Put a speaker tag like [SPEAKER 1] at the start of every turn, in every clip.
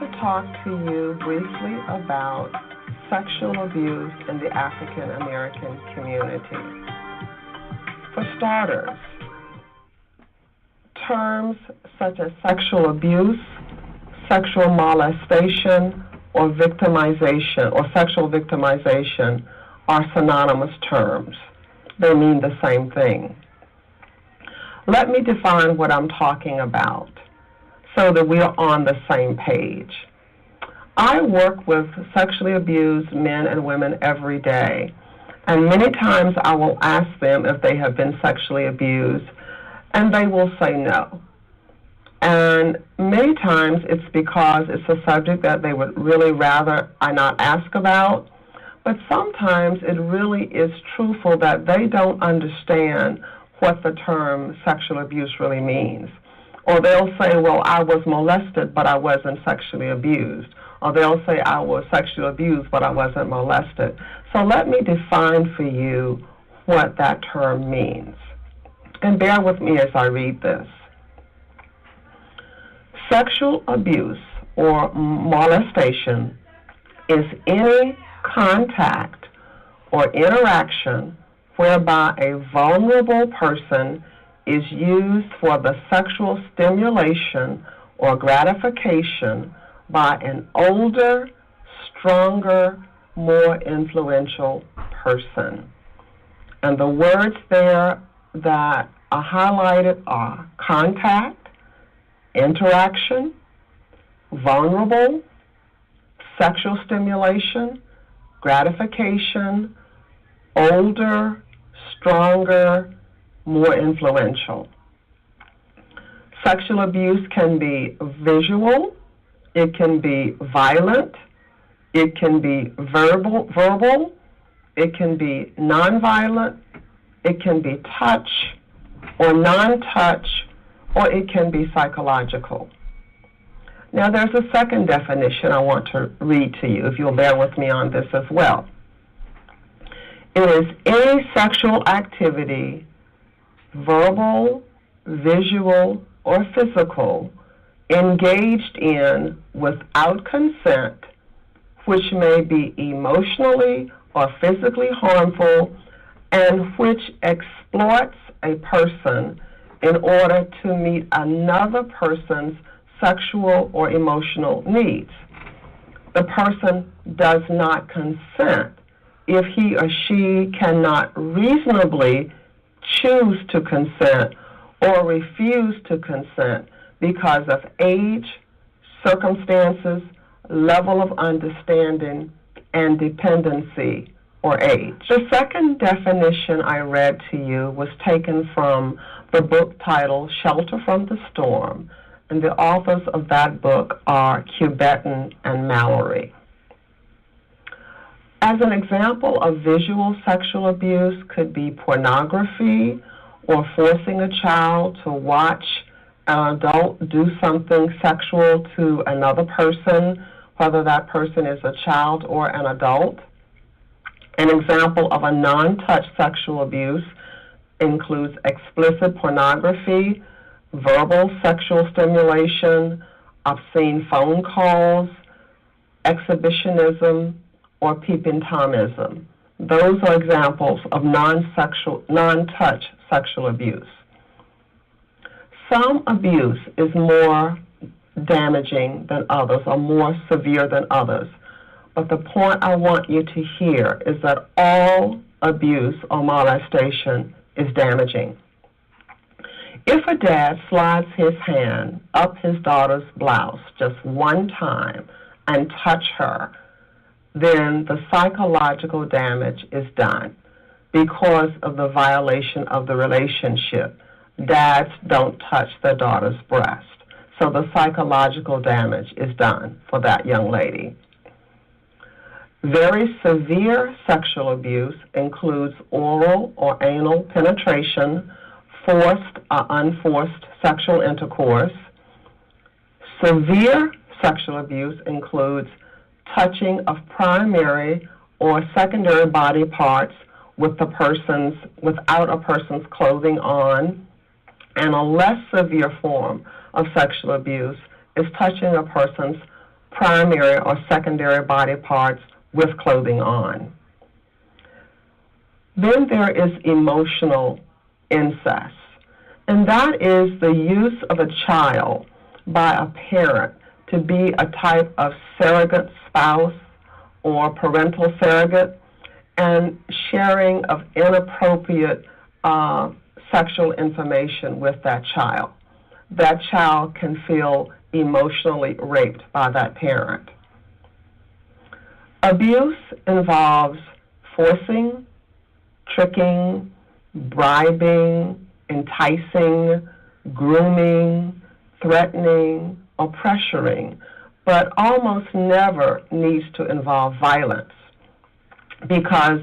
[SPEAKER 1] to talk to you briefly about sexual abuse in the African American community. For starters, terms such as sexual abuse, sexual molestation, or victimization, or sexual victimization are synonymous terms. They mean the same thing. Let me define what I'm talking about so that we are on the same page. I work with sexually abused men and women every day, and many times I will ask them if they have been sexually abused, and they will say no. And many times it's because it's a subject that they would really rather I not ask about, but sometimes it really is truthful that they don't understand what the term sexual abuse really means. Or they'll say, well, I was molested, but I wasn't sexually abused. Or they'll say, I was sexually abused, but I wasn't molested. So let me define for you what that term means. And bear with me as I read this. Sexual abuse or molestation is any contact or interaction whereby a vulnerable person is used for the sexual stimulation or gratification by an older, stronger, more influential person. And the words there that are highlighted are contact, interaction, vulnerable, sexual stimulation, gratification, older, stronger, more influential. Sexual abuse can be visual, it can be violent, it can be verbal, it can be nonviolent, it can be touch or non-touch, or it can be psychological. Now there's a second definition I want to read to you, if you'll bear with me on this as well. It is any sexual activity, verbal, visual, or physical, engaged in without consent, which may be emotionally or physically harmful, and which exploits a person in order to meet another person's sexual or emotional needs. The person does not consent if he or she cannot reasonably choose to consent or refuse to consent because of age, circumstances, level of understanding, and dependency or age. The second definition I read to you was taken from the book titled Shelter from the Storm, and the authors of that book are Kmt and Mallory. As an example of visual sexual abuse could be pornography or forcing a child to watch an adult do something sexual to another person, whether that person is a child or an adult. An example of a non-touch sexual abuse includes explicit pornography, verbal sexual stimulation, obscene phone calls, exhibitionism, or peeping Tomism. Those are examples of non-touch sexual abuse. Some abuse is more damaging than others or more severe than others. But the point I want you to hear is that all abuse or molestation is damaging. If a dad slides his hand up his daughter's blouse just one time and touch her, then the psychological damage is done because of the violation of the relationship. Dads don't touch their daughter's breast. So the psychological damage is done for that young lady. Very severe sexual abuse includes oral or anal penetration, forced or unforced sexual intercourse. Severe sexual abuse includes touching of primary or secondary body parts without a person's clothing on, and a less severe form of sexual abuse is touching a person's primary or secondary body parts with clothing on. Then there is emotional incest, and that is the use of a child by a parent to be a type of surrogate spouse or parental surrogate, and sharing of inappropriate sexual information with that child. That child can feel emotionally raped by that parent. Abuse involves forcing, tricking, bribing, enticing, grooming, threatening, or pressuring, but almost never needs to involve violence, because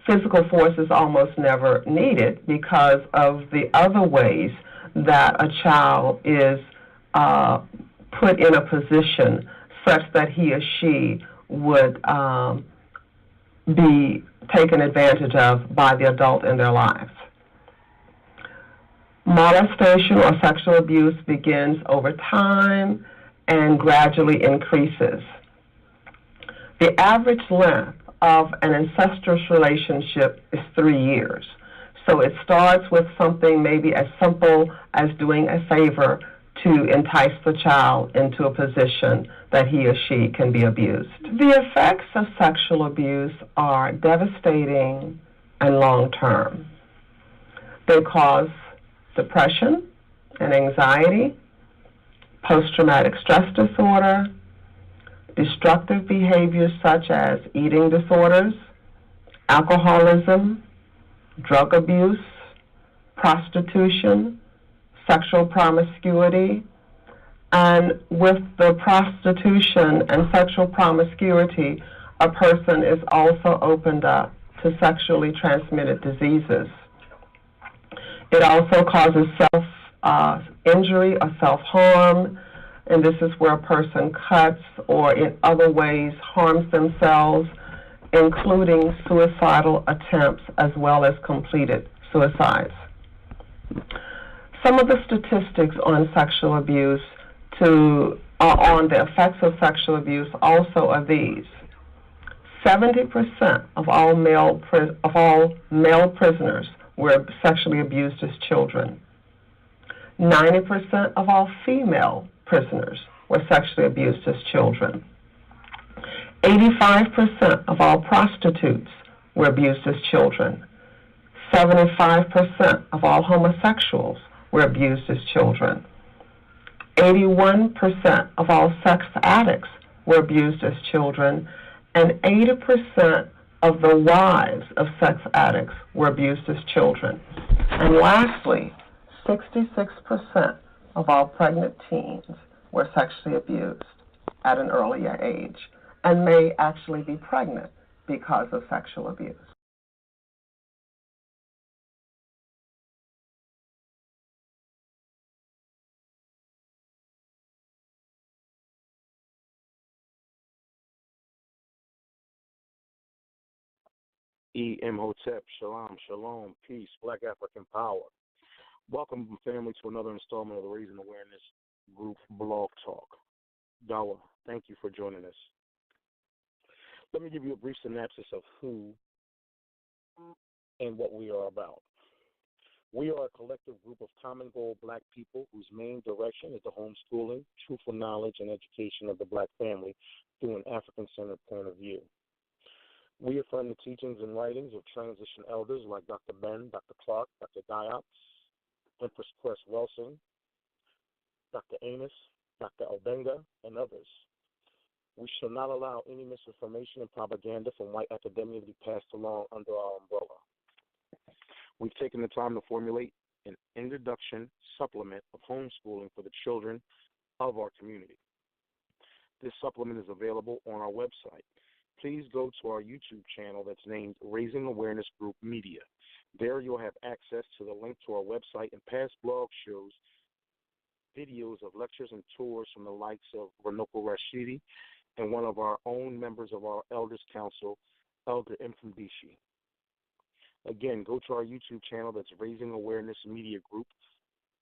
[SPEAKER 1] physical force is almost never needed because of the other ways that a child is put in a position such that he or she would be taken advantage of by the adult in their lives. Molestation or sexual abuse begins over time and gradually increases. The average length of an incestuous relationship is 3 years. So it starts with something maybe as simple as doing a favor to entice the child into a position that he or she can be abused. The effects of sexual abuse are devastating and long-term. They cause depression and anxiety, post-traumatic stress disorder, destructive behaviors such as eating disorders, alcoholism, drug abuse, prostitution, sexual promiscuity. And with the prostitution and sexual promiscuity, a person is also opened up to sexually transmitted diseases. It also causes self-injury or self-harm, and this is where a person cuts or in other ways harms themselves, including suicidal attempts as well as completed suicides. Some of the statistics on sexual abuse on the effects of sexual abuse also are these. 70% of all male prisoners were sexually abused as children. 90% of all female prisoners were sexually abused as children. 85% of all prostitutes were abused as children. 75% of all homosexuals were abused as children. 81% of all sex addicts were abused as children, and 80% of the wives of sex addicts were abused as children. And lastly, 66% of all pregnant teens were sexually abused at an earlier age and may actually be pregnant because of sexual abuse.
[SPEAKER 2] Hotep, Shalom, Shalom, Peace, Black African Power. Welcome, family, to another installment of the Raising Awareness Group Blog Talk. Dawa, thank you for joining us. Let me give you a brief synopsis of who and what we are about. We are a collective group of common goal Black people whose main direction is the homeschooling, truthful knowledge, and education of the Black family through an African-centered point of view. We affirm the teachings and writings of transition elders like Dr. Ben, Dr. Clark, Dr. Diop, Empress Press Wilson, Dr. Amos, Dr. Albenga, and others. We shall not allow any misinformation and propaganda from white academia to be passed along under our umbrella. We've taken the time to formulate an introduction supplement of homeschooling for the children of our community. This supplement is available on our website. Please go to our YouTube channel that's named Raising Awareness Group Media. There you'll have access to the link to our website and past blog shows, videos of lectures and tours from the likes of Ranoko Rashidi and one of our own members of our Elders Council, Elder Mfundishi. Again, go to our YouTube channel that's Raising Awareness Media Group.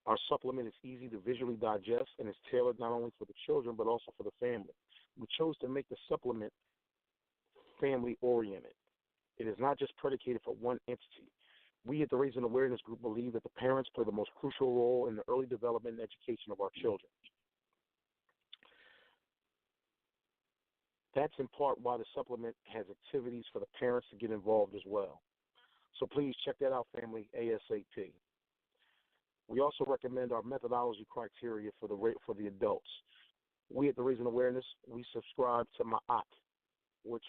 [SPEAKER 2] Our supplement is easy to visually digest and is tailored not only for the children but also for the family. we chose to make the supplement family-oriented. It is not just predicated for one entity. We at the Raising Awareness Group believe that the parents play the most crucial role in the early development and education of our children. That's in part why the supplement has activities for the parents to get involved as well. So please check that out, family, ASAP. We also recommend our methodology criteria for the adults. We at the Raising Awareness, we subscribe to Maat, which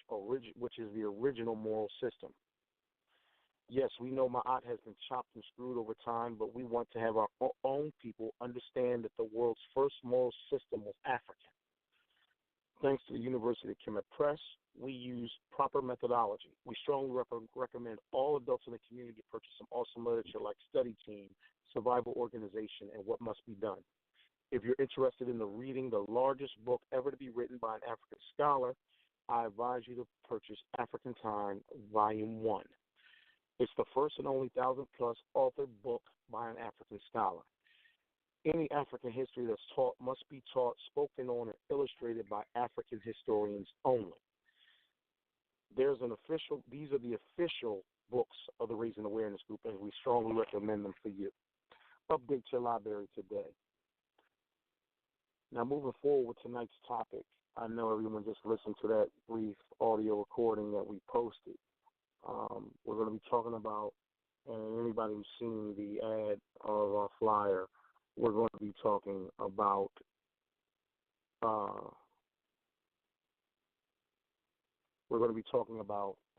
[SPEAKER 2] is the original moral system. Yes, we know Maat has been chopped and screwed over time, but we want to have our own people understand that the world's first moral system was African. Thanks to the University of Kmt Press, we use proper methodology. We strongly recommend all adults in the community purchase some awesome literature like Study Team, Survival Organization, and What Must Be Done. If you're interested in reading the largest book ever to be written by an African scholar, I advise you to purchase African Time, Volume 1. It's the first and only 1,000-plus authored book by an African scholar. Any African history that's taught must be taught, spoken on, and illustrated by African historians only. These are the official books of the Raising Awareness Group, and we strongly recommend them for you. Update your library today. Now, moving forward with tonight's topic, I know everyone just listened to that brief audio recording that we posted. We're going to be talking about, and anybody who's seen the ad of our flyer, we're going to be talking about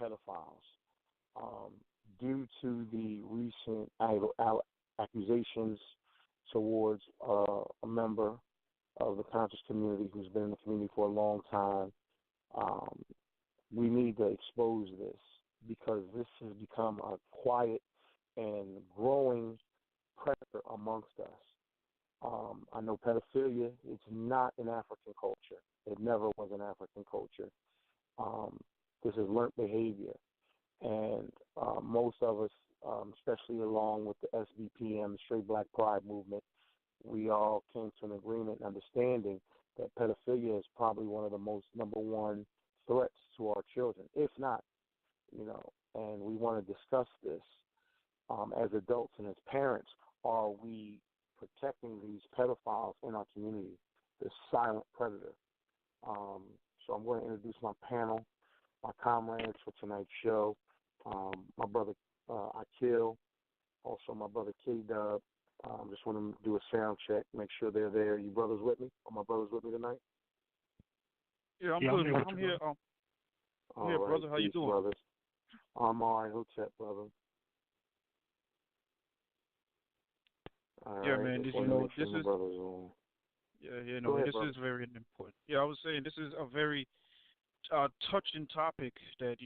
[SPEAKER 2] pedophiles. Due to the recent accusations towards a member of the conscious community who's been in the community for a long time, we need to expose this because this has become a quiet and growing predator amongst us. I know pedophilia is not an African culture. It never was an African culture. This is learned behavior. And most of us, especially along with the SBPM, the Straight Black Pride movement, we all came to an agreement and understanding that pedophilia is probably one of the most number one threats to our children, if not, and we want to discuss this as adults and as parents. Are we protecting these pedophiles in our community, this silent predator? So I'm going to introduce my panel, my comrades for tonight's show. My brother Akil, also my brother K-Dub. Just want to do a sound check, make sure they're there. You brothers with me? Are my brothers with me tonight?
[SPEAKER 3] Yeah, I'm good. I'm here. I'm here, brother. How you doing?
[SPEAKER 2] Brothers. I'm all right. What's up, brother?
[SPEAKER 3] Yeah, man. This is this is very important. Yeah, I was saying this is a very touching topic that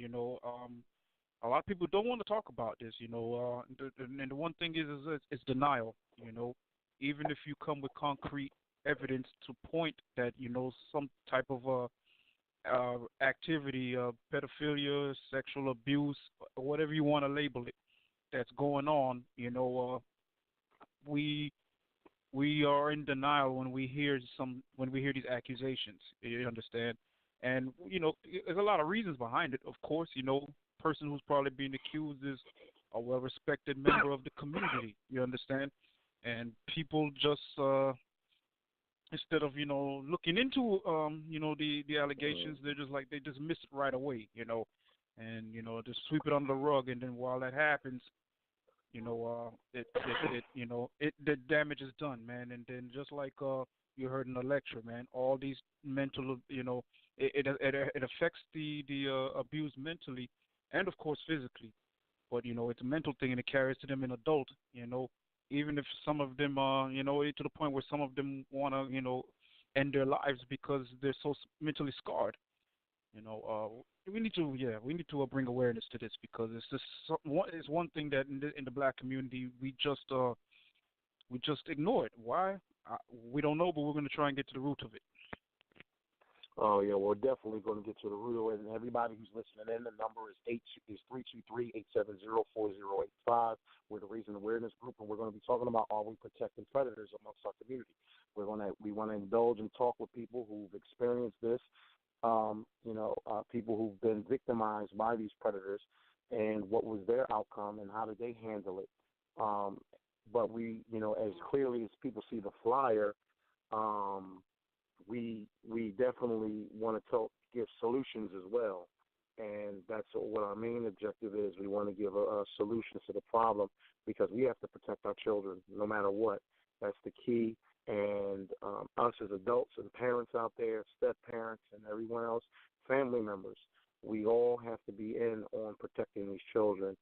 [SPEAKER 3] a lot of people don't want to talk about this. And the one thing is it's denial. Even if you come with concrete evidence to point that some type of activity, pedophilia, sexual abuse, whatever you want to label it, that's going on. We are in denial when we hear these accusations. You understand? And there's a lot of reasons behind it. Of course, person who's probably being accused is a well-respected member of the community. You understand? And people just instead of looking into the allegations, they just miss it right away. And just sweep it under the rug. And then while that happens, the damage is done, man. And then just like you heard in the lecture, man, all these mental, it affects the abused mentally and of course physically. But it's a mental thing, and it carries to them in adult. Even if some of them to the point where some of them want to end their lives because they're so mentally scarred. We need to bring awareness to this because it's just it's one thing that in the black community we just ignore it. Why? We don't know, but we're going to try and get to the root of it.
[SPEAKER 2] Oh yeah, we're definitely going to get to the root of it. And everybody who's listening in, the number is 323-870-4085. We're the Raising Awareness Group, and we're going to be talking about are we protecting predators amongst our community. We want to indulge and talk with people who've experienced this people who've been victimized by these predators and what was their outcome and how did they handle it. But we, as clearly as people see the flyer, we definitely want to give solutions as well. And that's what our main objective is. We want to give a solution to the problem because we have to protect our children no matter what. That's the key. And us as adults and parents out there, step-parents and everyone else, family members, we all have to be in on protecting these children.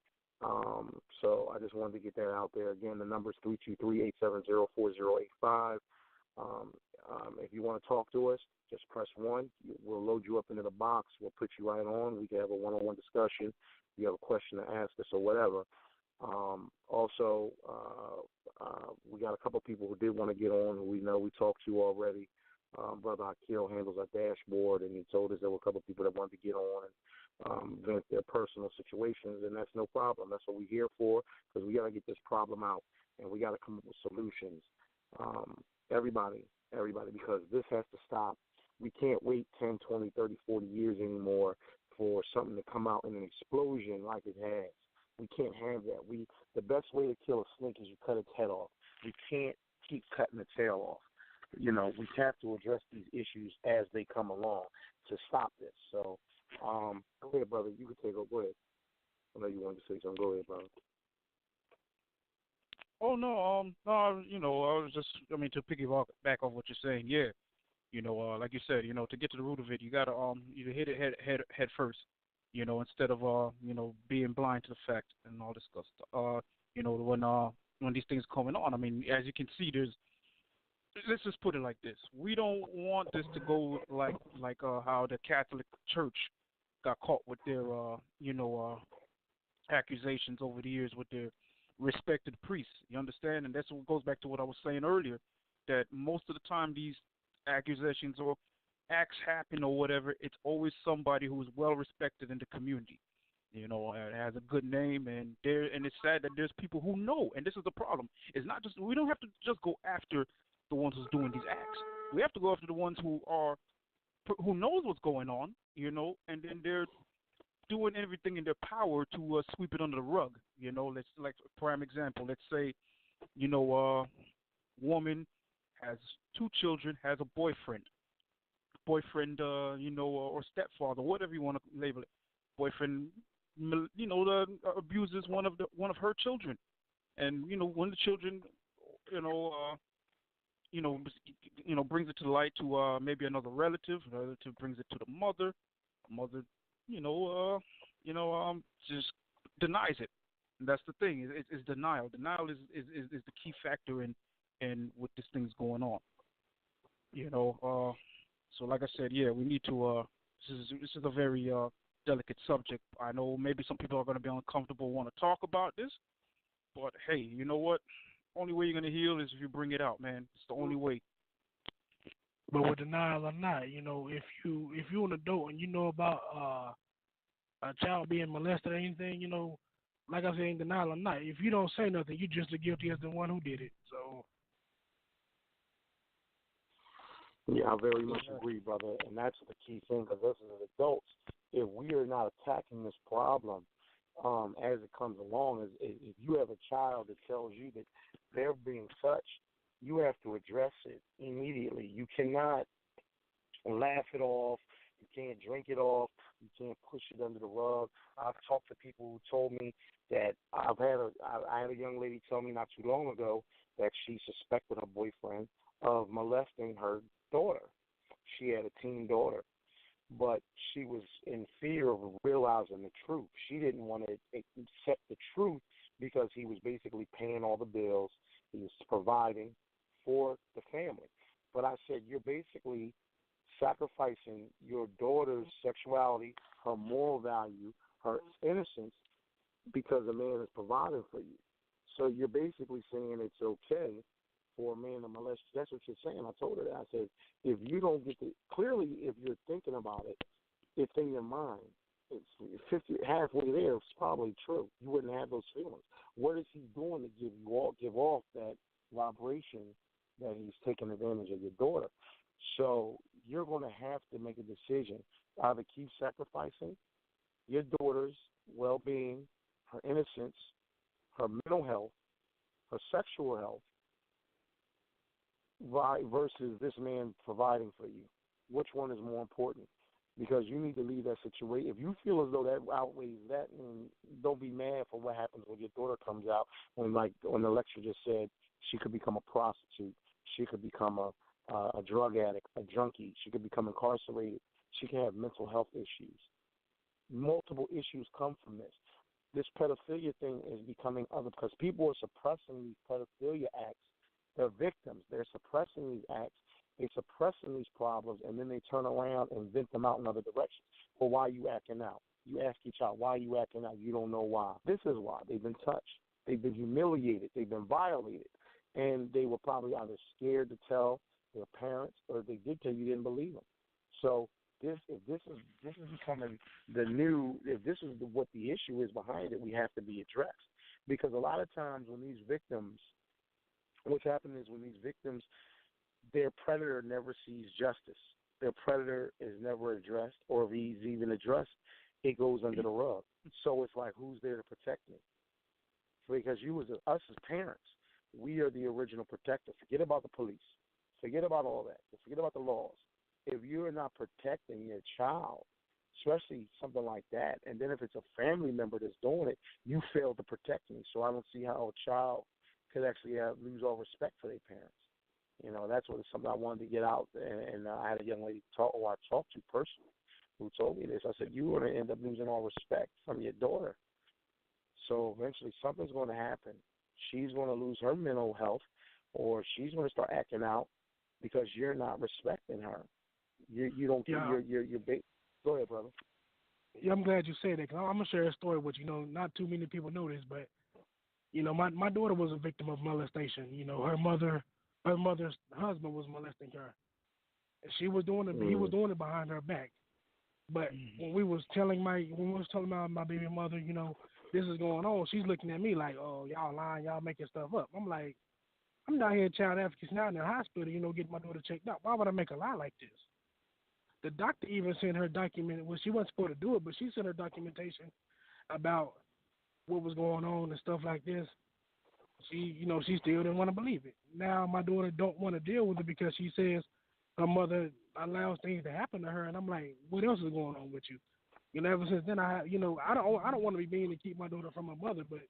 [SPEAKER 2] So I just wanted to get that out there. Again, the number is 323-870-4085. If you want to talk to us, just press 1. We'll load you up into the box. We'll put you right on. We can have a one-on-one discussion. If you have a question to ask us or whatever. Also, we got a couple people who did want to get on who we know we talked to already. Brother Akil handles our dashboard, and he told us there were a couple people that wanted to get on and vent their personal situations, and that's no problem. That's what we're here for because we got to get this problem out, and we got to come up with solutions. Everybody, because this has to stop. We can't wait 10, 20, 30, 40 years anymore for something to come out in an explosion like it has. We can't have that. The best way to kill a snake is you cut its head off. We can't keep cutting the tail off. We have to address these issues as they come along to stop this. So, go ahead, brother. You can take over. Go ahead. I know you wanted to say something. Go ahead, brother.
[SPEAKER 3] Oh no, no, I was just, to piggyback back off what you're saying. Yeah, like you said, to get to the root of it, you gotta you hit it head first. Instead of being blind to the fact and all this stuff. When these things are coming on, as you can see, let's just put it like this: we don't want this to go like how the Catholic Church got caught with their accusations over the years with their respected priests. You understand? And that's what goes back to what I was saying earlier, that most of the time these accusations or acts happen or whatever, it's always somebody who is well respected in the community. Has a good name, and it's sad that there's people who know, and this is the problem. It's not just, we don't have to just go after the ones who's doing these acts. We have to go after the ones who knows what's going on, and then they're doing everything in their power to sweep it under the rug. Let's, like, prime example, let's say, woman has 2 children, has a boyfriend, or stepfather, whatever you want to label it. Boyfriend, abuses one of her children, and when the children, brings it to light to maybe another relative. The relative brings it to the mother. Mother, just denies it. And that's the thing. It's denial. Denial is the key factor in what this thing's going on. So like I said, yeah, we need to. This is a very delicate subject. I know maybe some people are going to be uncomfortable, want to talk about this, but hey, you know what? Only way you're going to heal is if you bring it out, man. It's the only way.
[SPEAKER 4] But with denial or not, if you're an adult and you know about a child being molested or anything, like I said, in denial or not, if you don't say nothing, you're just as guilty as the one who did it. So.
[SPEAKER 2] Yeah, I very much agree, brother, and that's the key thing, because us as adults, if we are not attacking this problem as it comes along, if you have a child that tells you that they're being touched, you have to address it immediately. You cannot laugh it off. You can't drink it off. You can't push it under the rug. I've talked to people who told me that I had a young lady tell me not too long ago that she suspected her boyfriend of molesting her daughter. She had a teen daughter, but she was in fear of realizing the truth. She didn't want to accept the truth because he was basically paying all the bills. He was providing for the family. But I said, you're basically sacrificing your daughter's sexuality, her moral value, her innocence, because a man is providing for you. So you're basically saying it's okay for a man to molest. That's what you're saying. I told her that. I said, if you don't get clearly, if you're thinking about it, it's in your mind. It's halfway there. It's probably true. You wouldn't have those feelings. What is he doing to give off that vibration that he's taking advantage of your daughter? So you're going to have to make a decision. Either keep sacrificing your daughter's well-being, her innocence, her mental health, her sexual health, versus this man providing for you. Which one is more important? Because you need to leave that situation. If you feel as though that outweighs that, then don't be mad for what happens when your daughter comes out. When the lecture just said she could become a prostitute, she could become a drug addict, a junkie, she could become incarcerated, she can have mental health issues. Multiple issues come from this. This pedophilia thing is becoming other because people are suppressing these pedophilia acts. They're victims. They're suppressing these acts. They're suppressing these problems, and then they turn around and vent them out in other directions. Well, why are you acting out? You ask your child, why are you acting out? You don't know why. This is why. They've been touched. They've been humiliated. They've been violated. And they were probably either scared to tell their parents, or if they did tell you, didn't believe them. So if this is becoming the new, if this is what the issue is behind it, we have to be addressed. Because a lot of times when these victims, what's happening is when these victims, their predator never sees justice. Their predator is never addressed, or if he's even addressed, it goes under the rug. So it's like, who's there to protect me? Because us as parents, we are the original protector. Forget about the police. Forget about all that. Forget about the laws. If you're not protecting your child, especially something like that, and then if it's a family member that's doing it, you fail to protect me. So I don't see how a child could actually lose all respect for their parents. You know, that's what something I wanted to get out. And I had a young lady I talked to personally who told me this. I said, you're going to end up losing all respect from your daughter. So eventually something's going to happen. She's going to lose her mental health, or she's going to start acting out because you're not respecting her. You don't.
[SPEAKER 4] Yeah.
[SPEAKER 2] Go ahead, brother.
[SPEAKER 4] Yeah, I'm glad you said that, because I'm gonna share a story with you. You know, not too many people know this, but you know, my daughter was a victim of molestation. You know, her mother's husband was molesting her, and she was doing it. He was doing it behind her back. But when we was telling my baby mother, you know, this is going on, she's looking at me like, oh, y'all lying, y'all making stuff up. I'm like, I'm down here child advocacy now in the hospital, you know, getting my daughter checked out. Why would I make a lie like this? The doctor even sent her document. Well, she wasn't supposed to do it, but she sent her documentation about what was going on and stuff like this. She still didn't want to believe it. Now my daughter don't want to deal with it because she says her mother allows things to happen to her, and I'm like, what else is going on with you? You know, ever since then, I don't want to be mean to keep my daughter from her mother, but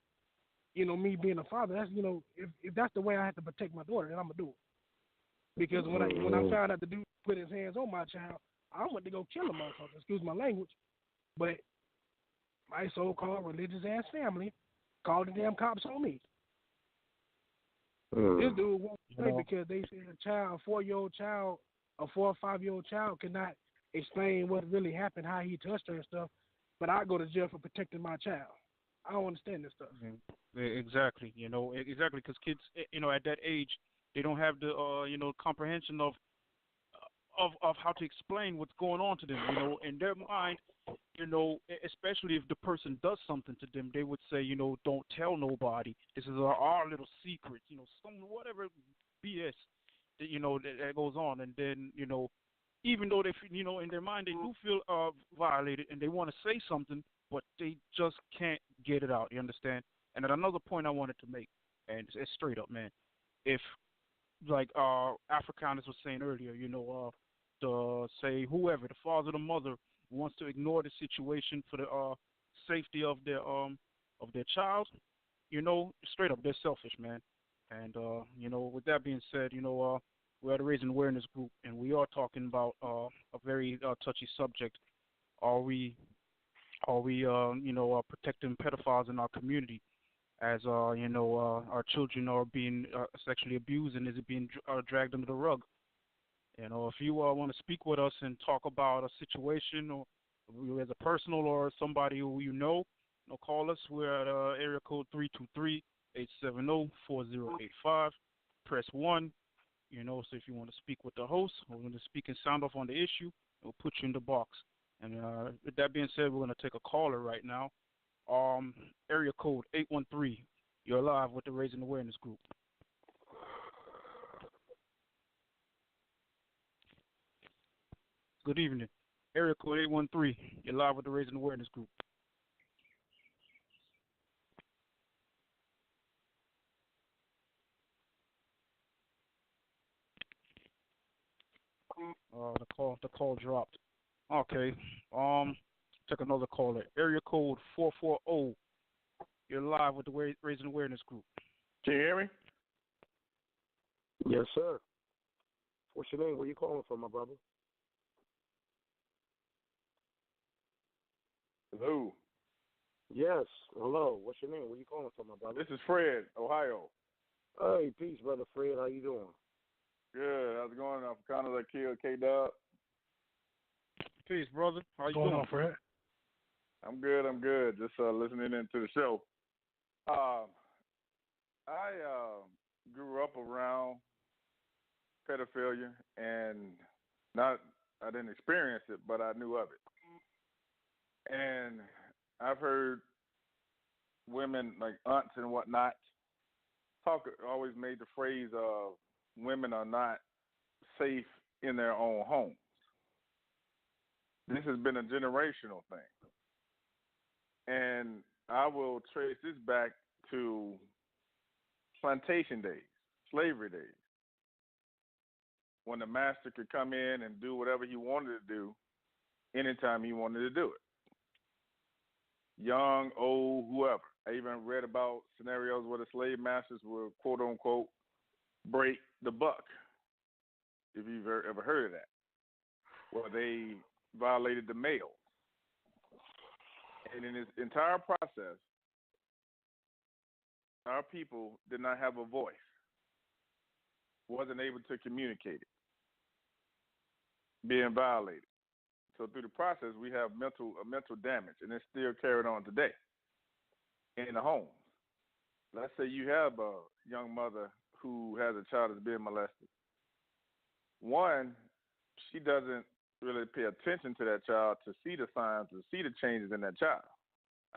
[SPEAKER 4] you know, me being a father, that's, you know, if that's the way I have to protect my daughter, then I'm gonna do it. Because when I found out the dude put his hands on my child, I went to go kill a motherfucker. Excuse my language, but my so-called religious ass family called the damn cops on me. This dude won't play because they said a 4-year-old child, a 4 or 5-year-old child cannot explain what really happened, how he touched her and stuff. But I go to jail for protecting my child. I don't understand this stuff.
[SPEAKER 3] Exactly. You know, exactly, because kids, you know, at that age, they don't have the, you know, comprehension of how to explain what's going on to them. You know, in their mind, you know, especially if the person does something to them, they would say, you know, don't tell nobody. This is our little secret. You know, whatever BS that, you know, that goes on. And then, you know, even though they, you know, in their mind they do feel violated and they want to say something, but they just can't get it out. You understand? And then another point I wanted to make, and it's straight up, man. If, like Afrikaners was saying earlier, you know, say whoever, the father or the mother, wants to ignore the situation for the safety of their child, you know, straight up, they're selfish, man. And you know, with that being said, you know, we're at a Raising Awareness group, and we are talking about a very touchy subject. Are we you know, protecting pedophiles in our community, as you know, our children are being sexually abused, and is it being dragged under the rug? You know, if you want to speak with us and talk about a situation, or as a personal or somebody who you know, call us. We're at area code 323-870-4085. Press 1. You know, so if you want to speak with the host, or want to speak and sound off on the issue, we'll put you in the box. And with that being said, we're going to take a caller right now. Area code 813. You're live with the Raising Awareness group. Good evening. Area code 813. You're live with the Raising Awareness Group. The call dropped. Okay. Take another caller. Area code 440. You're live with the Raising Awareness Group.
[SPEAKER 5] Can you hear me?
[SPEAKER 2] Yes, sir. What's your name? Where you calling from, my brother?
[SPEAKER 5] Hello.
[SPEAKER 2] Yes. Hello. What's your name? Where you calling from, my brother?
[SPEAKER 5] This is Fred, Ohio.
[SPEAKER 2] Hey, peace, brother Fred. How you doing?
[SPEAKER 5] Good. How's it going? Afrikan Community.
[SPEAKER 3] Peace, brother. How you
[SPEAKER 4] Going
[SPEAKER 3] doing?
[SPEAKER 4] on, Fred?
[SPEAKER 5] I'm good. Just listening into the show. I grew up around pedophilia, and I didn't experience it, but I knew of it. And I've heard women like aunts and whatnot always made the phrase women are not safe in their own homes. This has been a generational thing. And I will trace this back to plantation days, slavery days, when the master could come in and do whatever he wanted to do anytime he wanted to do it. Young, old, whoever. I even read about scenarios where the slave masters would, quote unquote, break the buck, if you've ever heard of that, where they violated the males. And in this entire process, our people did not have a voice, wasn't able to communicate it, being violated. So through the process, we have mental damage, and it's still carried on today in the homes. Let's say you have a young mother who has a child that's being molested. One, she doesn't really pay attention to that child to see the signs, to see the changes in that child.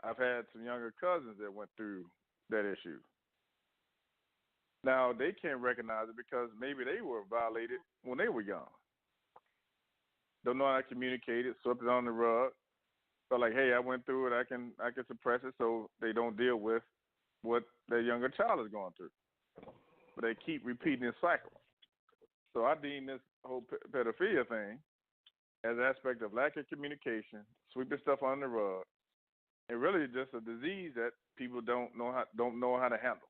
[SPEAKER 5] I've had some younger cousins that went through that issue. Now, they can't recognize it because maybe they were violated when they were young. Don't know how to communicate it, swept it on the rug. So like, hey, I went through it, I can suppress it so they don't deal with what their younger child is going through. But they keep repeating this cycle. So I deem this whole pedophilia thing as an aspect of lack of communication, sweeping stuff under the rug, and really just a disease that people don't know how to handle.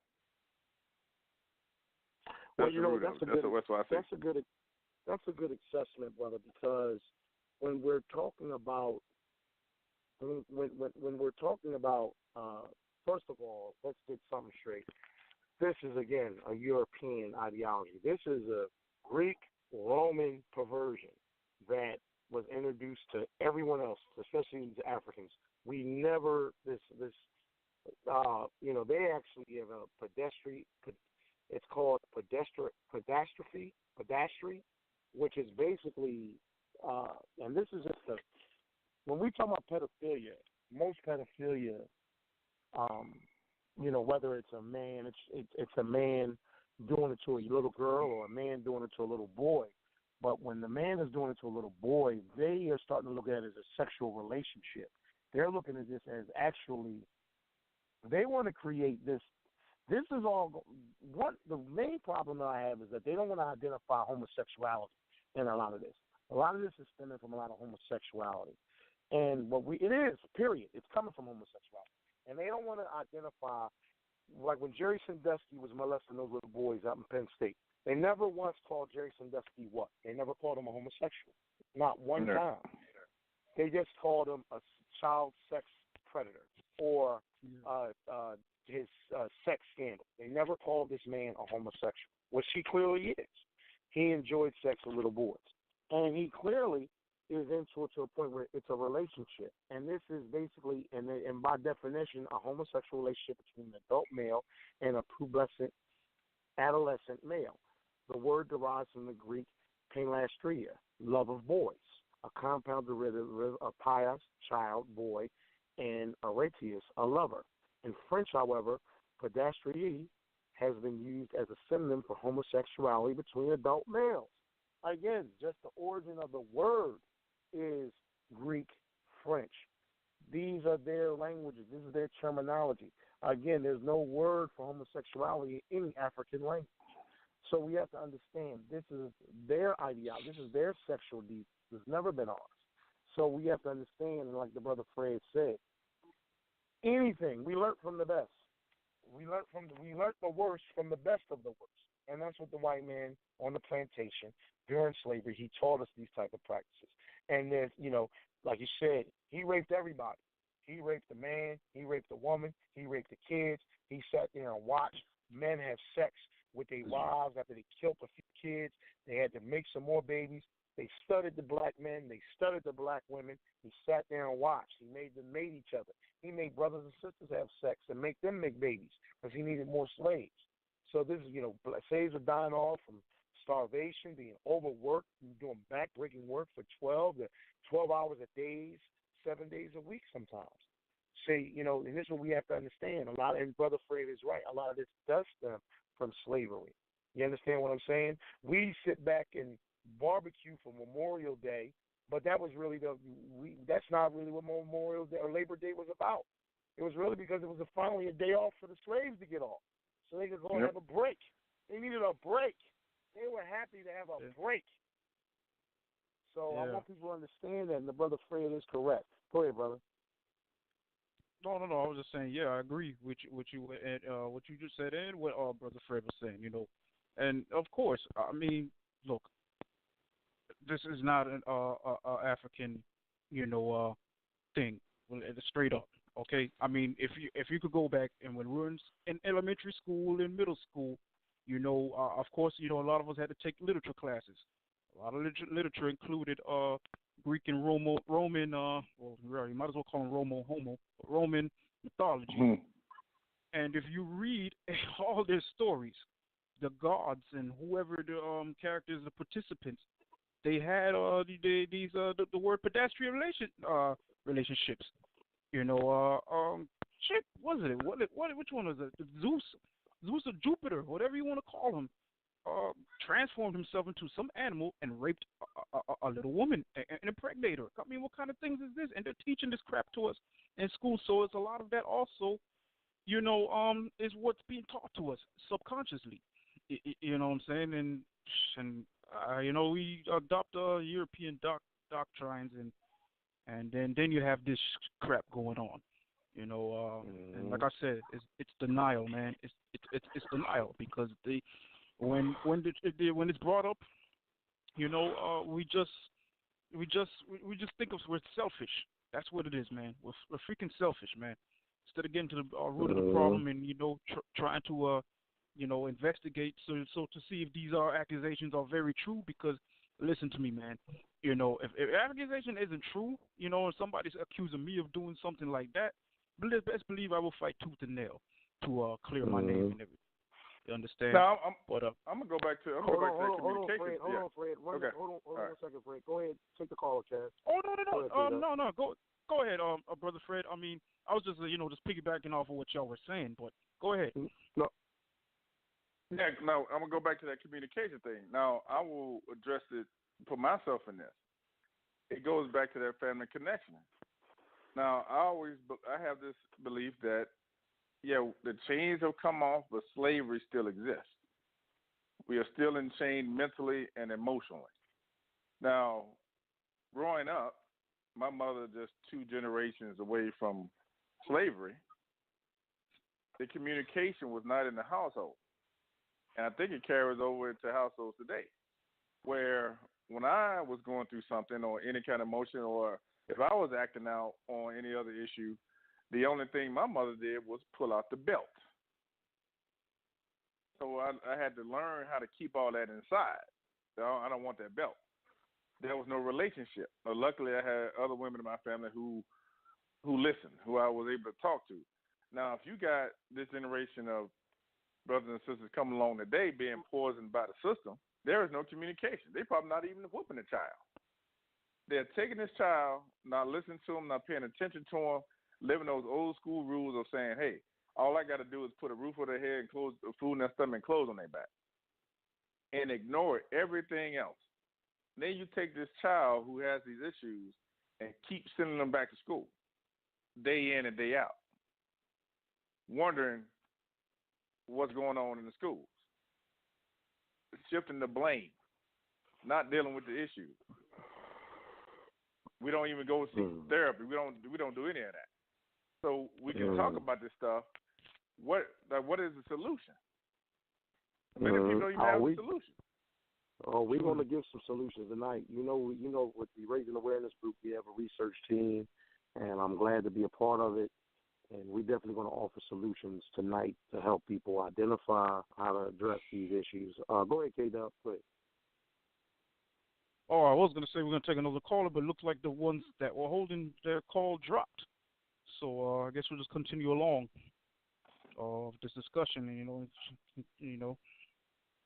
[SPEAKER 2] Well, you know, that's a good assessment, brother, because when we're talking about first of all, let's get something straight. This is again a European ideology. This is a Greek Roman perversion that was introduced to everyone else, especially the Africans. We never they actually have a pedestry. It's called pedastry, which is basically, and this is just when we talk about pedophilia, most pedophilia, whether it's a man, it's a man doing it to a little girl or a man doing it to a little boy. But when the man is doing it to a little boy, they are starting to look at it as a sexual relationship. They're looking at this as actually, they want to create this. This is all, the main problem that I have is that they don't want to identify homosexuality in a lot of this. A lot of this is stemming from a lot of homosexuality. And it is, period. It's coming from homosexuality. And they don't want to identify, like when Jerry Sandusky was molesting those little boys out in Penn State, they never once called Jerry Sandusky what? They never called him a homosexual. Not one time. They just called him a child sex predator or his sex scandal. They never called this man a homosexual, which he clearly is. He enjoyed sex with little boys. And he clearly is into it to a point where it's a relationship. And this is basically, and by definition, a homosexual relationship between an adult male and a pubescent adolescent male. The word derives from the Greek painlastria, love of boys, a compound derivative of pious, child, boy, and aretius, a lover. In French, however, pedastrie has been used as a synonym for homosexuality between adult males. Again, just the origin of the word is Greek, French. These are their languages. This is their terminology. Again, there's no word for homosexuality in any African language. So we have to understand this is their ideology. This is their sexual deed. It's never been ours. So we have to understand, like the brother Fred said, anything we learn from the best. We learn the worst from the best of the worst, and that's what the white man on the plantation during slavery, he taught us these type of practices. And there's, like you said, he raped everybody. He raped the man. He raped the woman. He raped the kids. He sat there and watched men have sex with their wives after they killed a few kids. They had to make some more babies. They studied the black men. They studied the black women. He sat there and watched. He made them mate each other. He made brothers and sisters have sex and make them make babies because he needed more slaves. So this is, slaves are dying off from starvation, being overworked, doing back-breaking work for 12 hours a day, 7 days a week sometimes. See, and this is what we have to understand. And Brother Fred is right, a lot of this does stem from slavery. You understand what I'm saying? We sit back and barbecue for Memorial Day, but that was really that's not really what Memorial Day or Labor Day was about. It was really because it was finally a day off for the slaves to get off, so they could go and have a break. They needed a break. They were happy to have a break. So I want people to understand that, and the brother Fred is correct. Go ahead, brother.
[SPEAKER 3] No. I was just saying, I agree with you and what you just said and what brother Fred was saying. And of course, I mean, look, this is not an African, thing. Well, it's straight up, okay. I mean, if you could go back and when we were in elementary school and middle school, of course, a lot of us had to take literature classes. A lot of literature included Greek and Roman, you might as well call them Roman mythology.
[SPEAKER 5] Mm-hmm.
[SPEAKER 3] And if you read all their stories, the gods and whoever the characters, the participants, they had the word pedestrian relationships. Shit, was it? Which one was it? Zeus or Jupiter, whatever you want to call him, transformed himself into some animal and raped a little woman and impregnated her. I mean, what kind of things is this? And they're teaching this crap to us in school, so it's a lot of that also, is what's being taught to us subconsciously. You know what I'm saying? And we adopt European doctrines, and then you have this crap going on. And like I said, it's denial, man. It's denial because when it's brought up, we just think we're selfish. That's what it is, man. We're freaking selfish, man. Instead of getting to the root of the problem and trying to investigate so to see if these accusations are very true. Because listen to me, man. If accusation isn't true, and somebody's accusing me of doing something like that, best believe I will fight tooth and nail to clear my name and everything. You understand?
[SPEAKER 5] Now, I'm gonna go back to communication.
[SPEAKER 2] Hold on, Fred. Hold on one second, Fred. Go ahead, take the call, Chad.
[SPEAKER 3] Oh no. Go ahead, brother Fred. I mean, I was just just piggybacking off of what y'all were saying, but go ahead.
[SPEAKER 2] No.
[SPEAKER 5] Yeah, no, I'm gonna go back to that communication thing. Now, I will address it, put myself in this. It goes back to that family connection. Now, I have this belief that, the chains have come off, but slavery still exists. We are still enchained mentally and emotionally. Now, growing up, my mother just 2 generations away from slavery, the communication was not in the household. And I think it carries over into households today, where when I was going through something or any kind of emotion, or if I was acting out on any other issue, the only thing my mother did was pull out the belt. So I had to learn how to keep all that inside. I don't want that belt. There was no relationship. Luckily, I had other women in my family who listened, who I was able to talk to. Now, if you got this generation of brothers and sisters coming along today being poisoned by the system, there is no communication. They probably not even whooping the child. They're taking this child, not listening to him, not paying attention to him, living those old school rules of saying, hey, all I got to do is put a roof over their head and clothes, food in their stomach and clothes on their back, and ignore everything else. Then you take this child who has these issues and keep sending them back to school, day in and day out, wondering what's going on in the schools, shifting the blame, not dealing with the issue. We don't even go seek therapy. We don't do any of that. So we can talk about this stuff. What is the solution? Many people don't even have a solution.
[SPEAKER 2] Oh, we're going to give some solutions tonight. You know, with the Raising Awareness Group, we have a research team, and I'm glad to be a part of it. And we're definitely going to offer solutions tonight to help people identify how to address these issues. Go ahead, K-Dub. Go ahead.
[SPEAKER 3] Oh, I was going to say we're going to take another caller, but it looks like the ones that were holding their call dropped. So I guess we'll just continue along this discussion.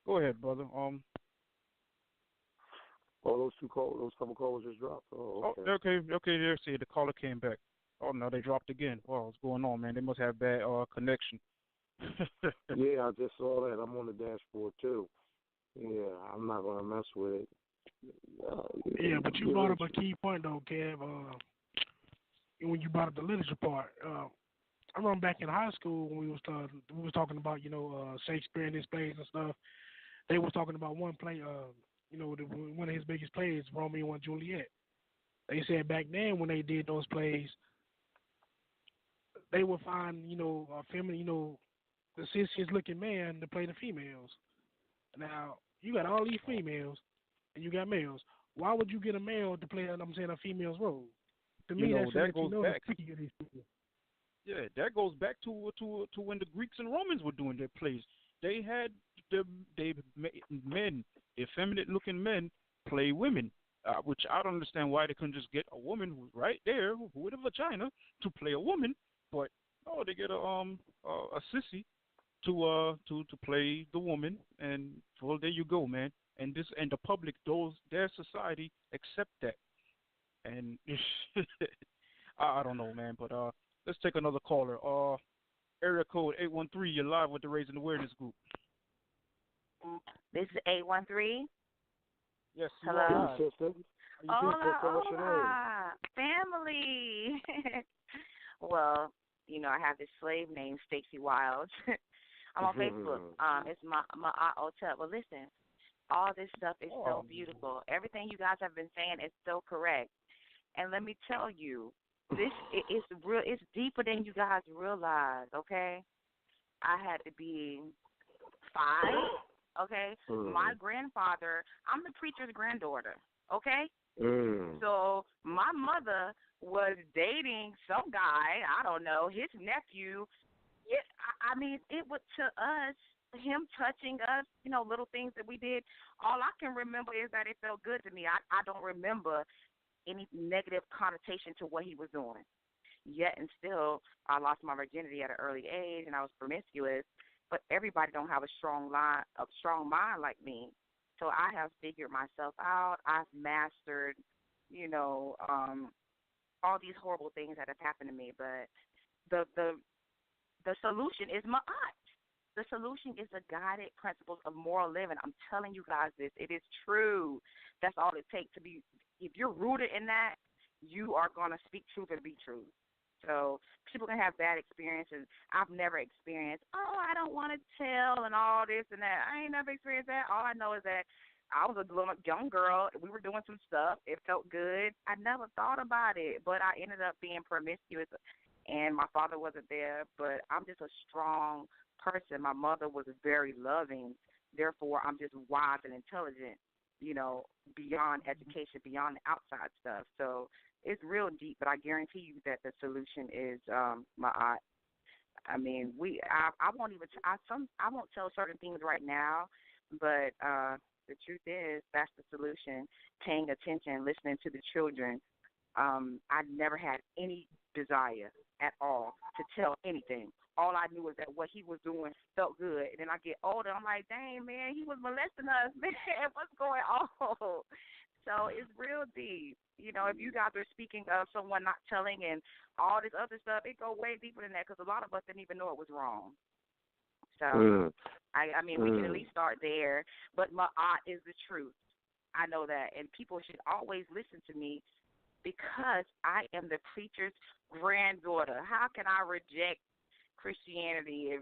[SPEAKER 3] Go ahead, brother.
[SPEAKER 2] Those couple callers just dropped. Oh, okay.
[SPEAKER 3] Okay. There, see, the caller came back. Oh, no, they dropped again. Wow, what's going on, man? They must have bad connection.
[SPEAKER 2] Yeah, I just saw that. I'm on the dashboard too. Yeah, I'm not gonna mess with it.
[SPEAKER 4] But you brought up a key point though, Kev. When you brought up the literature part, I remember back in high school when we was talking about Shakespeare and his plays and stuff. They was talking about one play. One of his biggest plays, Romeo and Juliet. They said back then when they did those plays, they would find a feminine, the sexiest looking man to play the females. Now you got all these females and you got males. Why would you get a male to play a female's role? To me, that goes back.
[SPEAKER 3] Yeah, that goes back to when the Greeks and Romans were doing their plays. They had men, effeminate-looking men, play women, which I don't understand why they couldn't just get a woman who's right there with a vagina to play a woman, but they get a sissy to play the woman, and well, there you go, man. And the public, their society accept that, and I don't know, man. But let's take another caller. Area code 813. You're live with the Raising Awareness Group.
[SPEAKER 6] This is 813.
[SPEAKER 3] Yes, you
[SPEAKER 6] hello.
[SPEAKER 3] are.
[SPEAKER 6] Hola, family. Well, I have this slave named Stacey Wiles. I'm on Facebook. It's my hotel. Well, listen, all this stuff is so beautiful. Everything you guys have been saying is so correct. And let me tell you, it's real. It's deeper than you guys realize. Okay, I had to be 5. Okay, my grandfather. I'm the preacher's granddaughter. Okay, so my mother was dating some guy. I don't know, his nephew. It was to us, him touching us. Little things that we did. All I can remember is that it felt good to me. I don't remember any negative connotation to what he was doing. Yet and still, I lost my virginity at an early age, and I was promiscuous. But everybody don't have a strong mind like me. So I have figured myself out. I've mastered, all these horrible things that have happened to me. But the solution is Maat. The solution is the guided principles of moral living. I'm telling you guys this. It is true. That's all it takes to be. If you're rooted in that, you are going to speak truth and be true. So people can have bad experiences. I've never experienced, I don't want to tell and all this and that. I ain't never experienced that. All I know is that I was a little young girl. We were doing some stuff. It felt good. I never thought about it, but I ended up being promiscuous, and my father wasn't there. But I'm just a strong person. My mother was very loving. Therefore, I'm just wise and intelligent, beyond education, beyond the outside stuff. So it's real deep, but I guarantee you that the solution is Maat. I mean, I won't even I won't tell certain things right now, but the truth is that's the solution. Paying attention, listening to the children. I never had any desire at all to tell anything. All I knew was that what he was doing felt good. And then I get older, I'm like, dang, man, he was molesting us, man. What's going on? So it's real deep. If you guys are speaking of someone not telling and all this other stuff, it go way deeper than that because a lot of us didn't even know it was wrong. So, we can at least start there. But Maat is the truth. I know that, and people should always listen to me because I am the preacher's granddaughter. How can I reject Christianity? If,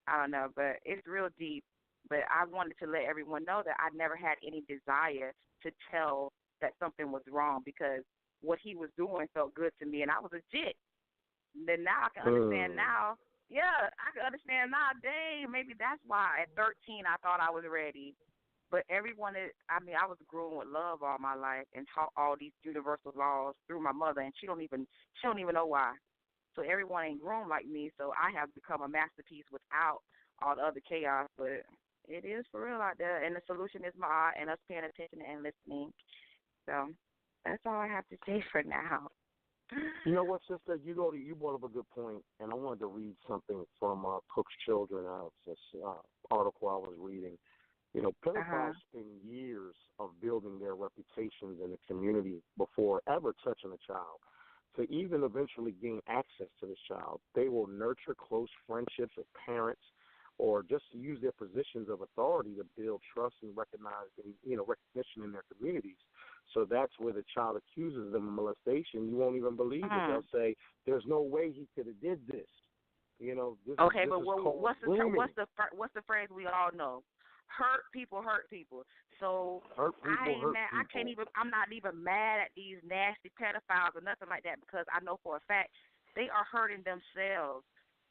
[SPEAKER 6] I don't know, but it's real deep. But I wanted to let everyone know that I never had any desire to tell that something was wrong because what he was doing felt good to me, and I was legit. Then now I can understand now. Yeah, I can understand now. Dang, maybe that's why at 13 I thought I was ready. But everyone is, I was growing with love all my life and taught all these universal laws through my mother, and she don't even know why. So everyone ain't grown like me, so I have become a masterpiece without all the other chaos. But it is for real out there, and the solution is Maat and us paying attention and listening. So that's all I have to say for now.
[SPEAKER 2] You know what, sister? You brought up a good point, and I wanted to read something from Cook's Children out, this article I was reading. Pedophiles spend years of building their reputations in the community before ever touching a child. To even eventually gain access to this child, they will nurture close friendships with parents or just to use their positions of authority to build trust and recognition in their communities. So that's where the child accuses them of molestation. You won't even believe it. They'll say, "There's no way he could have did this." This
[SPEAKER 6] okay,
[SPEAKER 2] this
[SPEAKER 6] but
[SPEAKER 2] is what's
[SPEAKER 6] the phrase we all know? Hurt people hurt people. So
[SPEAKER 2] hurt people,
[SPEAKER 6] I'm not even mad at these nasty pedophiles or nothing like that because I know for a fact they are hurting themselves.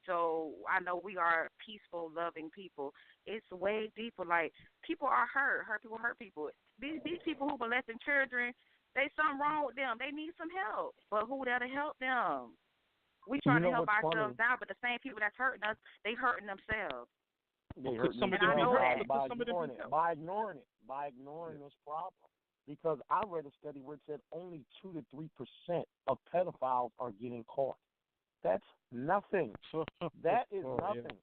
[SPEAKER 6] So I know we are peaceful, loving people. It's way deeper. Like, people are hurt. Hurt people hurt people. These people who molesting children, there's something wrong with them. They need some help. But who there to help them? We trying to help ourselves out, but the same people that's hurting us, they hurting themselves.
[SPEAKER 2] They hurt by ignoring this problem. Because I read a study where it said only 2 to 3% of pedophiles are getting caught. That's nothing. That is nothing.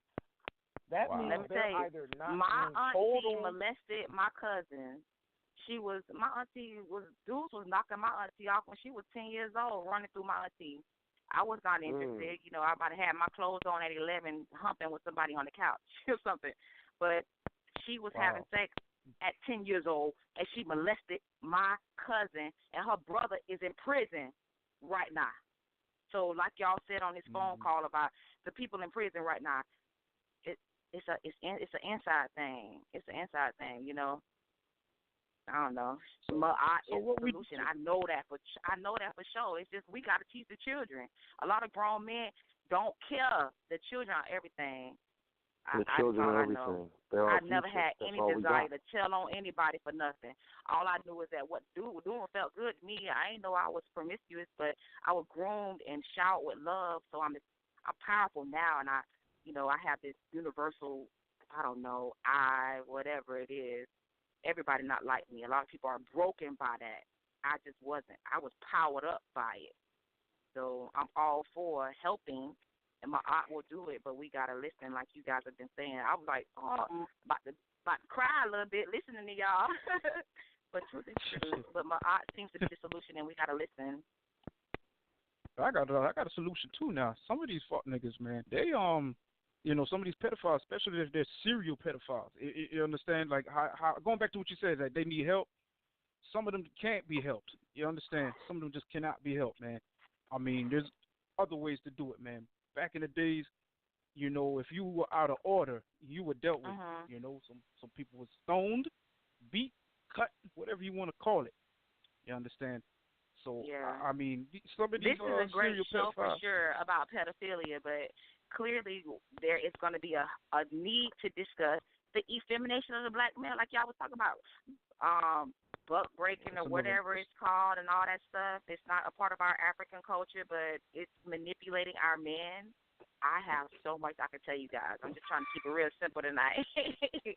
[SPEAKER 2] That means they're either not
[SPEAKER 6] my
[SPEAKER 2] auntie
[SPEAKER 6] molested my cousin. Dudes was knocking my auntie off when she was 10 years old, running through my auntie. I was not interested. I might have had my clothes on at 11, humping with somebody on the couch or something. But she was having sex at 10 years old, and she molested my cousin, and her brother is in prison right now. So, like y'all said on this phone call about the people in prison right now, it's an inside thing. It's an inside thing, I don't know. Maat is the solution. I know that for sure. It's just we got to teach the children. A lot of grown men don't care. The children are everything.
[SPEAKER 2] The children are everything.
[SPEAKER 6] I never had any desire to tell on anybody for nothing. All I knew is that what dude was doing felt good to me. I didn't know I was promiscuous, but I was groomed and showered with love. So I'm powerful now, and I have this universal, whatever it is. Everybody not like me. A lot of people are broken by that. I just wasn't. I was powered up by it. So I'm all for helping, and my aunt will do it, but we got to listen like you guys have been saying. I was like, about to cry a little bit listening to y'all. But truth is true. But my aunt seems to be the solution, and we got to listen.
[SPEAKER 3] I got a solution, too, now. Some of these fuck niggas, man, they, some of these pedophiles, especially if they're serial pedophiles, you understand? Like, how going back to what you said, that they need help. Some of them can't be helped. You understand? Some of them just cannot be helped, man. I mean, there's other ways to do it, man. Back in the days, if you were out of order, you were dealt with. Some people were stoned, beat, cut, whatever you want to call it. You understand? So,
[SPEAKER 6] yeah.
[SPEAKER 3] I mean, some of these
[SPEAKER 6] this is a great
[SPEAKER 3] serial
[SPEAKER 6] show
[SPEAKER 3] pedophiles,
[SPEAKER 6] for sure about pedophilia, but clearly there is going to be a need to discuss the effemination of the black man, like y'all was talking about, buck breaking or whatever it's called and all that stuff. It's not a part of our African culture, but it's manipulating our men. I have so much I can tell you guys. I'm just trying to keep it real simple tonight. Keep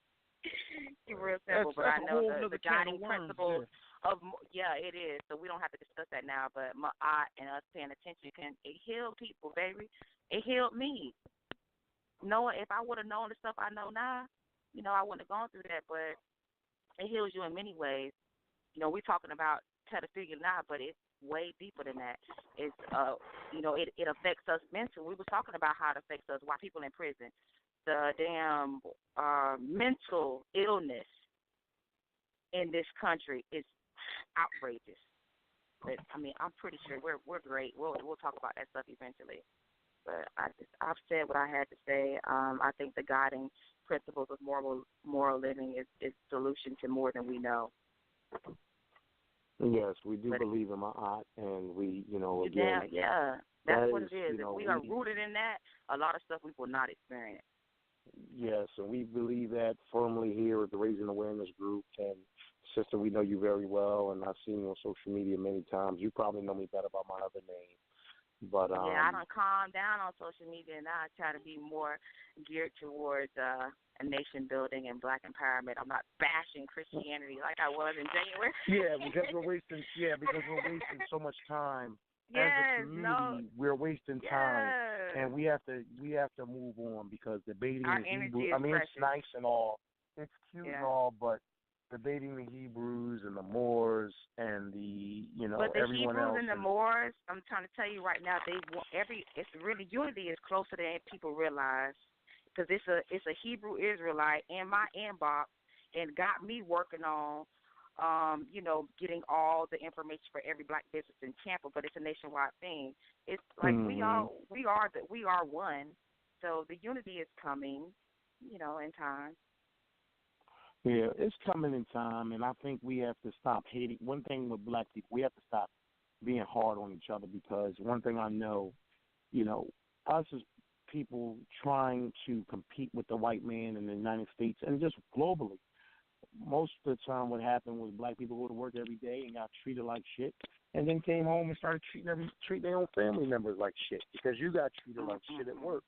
[SPEAKER 6] it real simple, but I know the guiding principles of, it is. So we don't have to discuss that now, but my aunt and us paying attention it heal people, baby. It healed me. If I would have known the stuff I know now, I wouldn't have gone through that, but it heals you in many ways. We're talking about pedophilia now, but it's way deeper than that. It's, it affects us mentally. We were talking about how it affects us while people in prison. The damn mental illness in this country is outrageous. But I mean, I'm pretty sure we're great. We'll talk about that stuff eventually. But I've said what I had to say. I think the guiding principles of moral living is solution to more than we know.
[SPEAKER 2] Yes, we do believe in Ma'at, and we, again,
[SPEAKER 6] that's what it is. If we are rooted in that, a lot of stuff we will not experience.
[SPEAKER 2] Yes, and we believe that firmly here at the Raising Awareness Group. And sister, we know you very well, and I've seen you on social media many times. You probably know me better by my other name. But
[SPEAKER 6] I don't calm down on social media, and now I try to be more geared towards a nation building and black empowerment. I'm not bashing Christianity like I was in January.
[SPEAKER 2] because we're wasting so much time. As a community, we're wasting time, and we have to move on because debating
[SPEAKER 6] our
[SPEAKER 2] the
[SPEAKER 6] energy
[SPEAKER 2] Hebrew.
[SPEAKER 6] is precious.
[SPEAKER 2] It's nice and all, it's cute and all, but debating the Hebrews and the Moors and
[SPEAKER 6] but the
[SPEAKER 2] everyone
[SPEAKER 6] Hebrews
[SPEAKER 2] else
[SPEAKER 6] and the Moors, I'm trying to tell you right now, it's really unity is closer than people realize, because it's a Hebrew Israelite in my inbox and got me working on getting all the information for every black business in Tampa, but it's a nationwide thing. It's like we are one. So the unity is coming, in time.
[SPEAKER 2] Yeah, it's coming in time, and I think we have to stop hating. One thing with black people, we have to stop being hard on each other, because one thing I know, us as people trying to compete with the white man in the United States and just globally, most of the time what happened was black people go to work every day and got treated like shit, and then came home and started treat their own family members like shit, because you got treated like shit at work.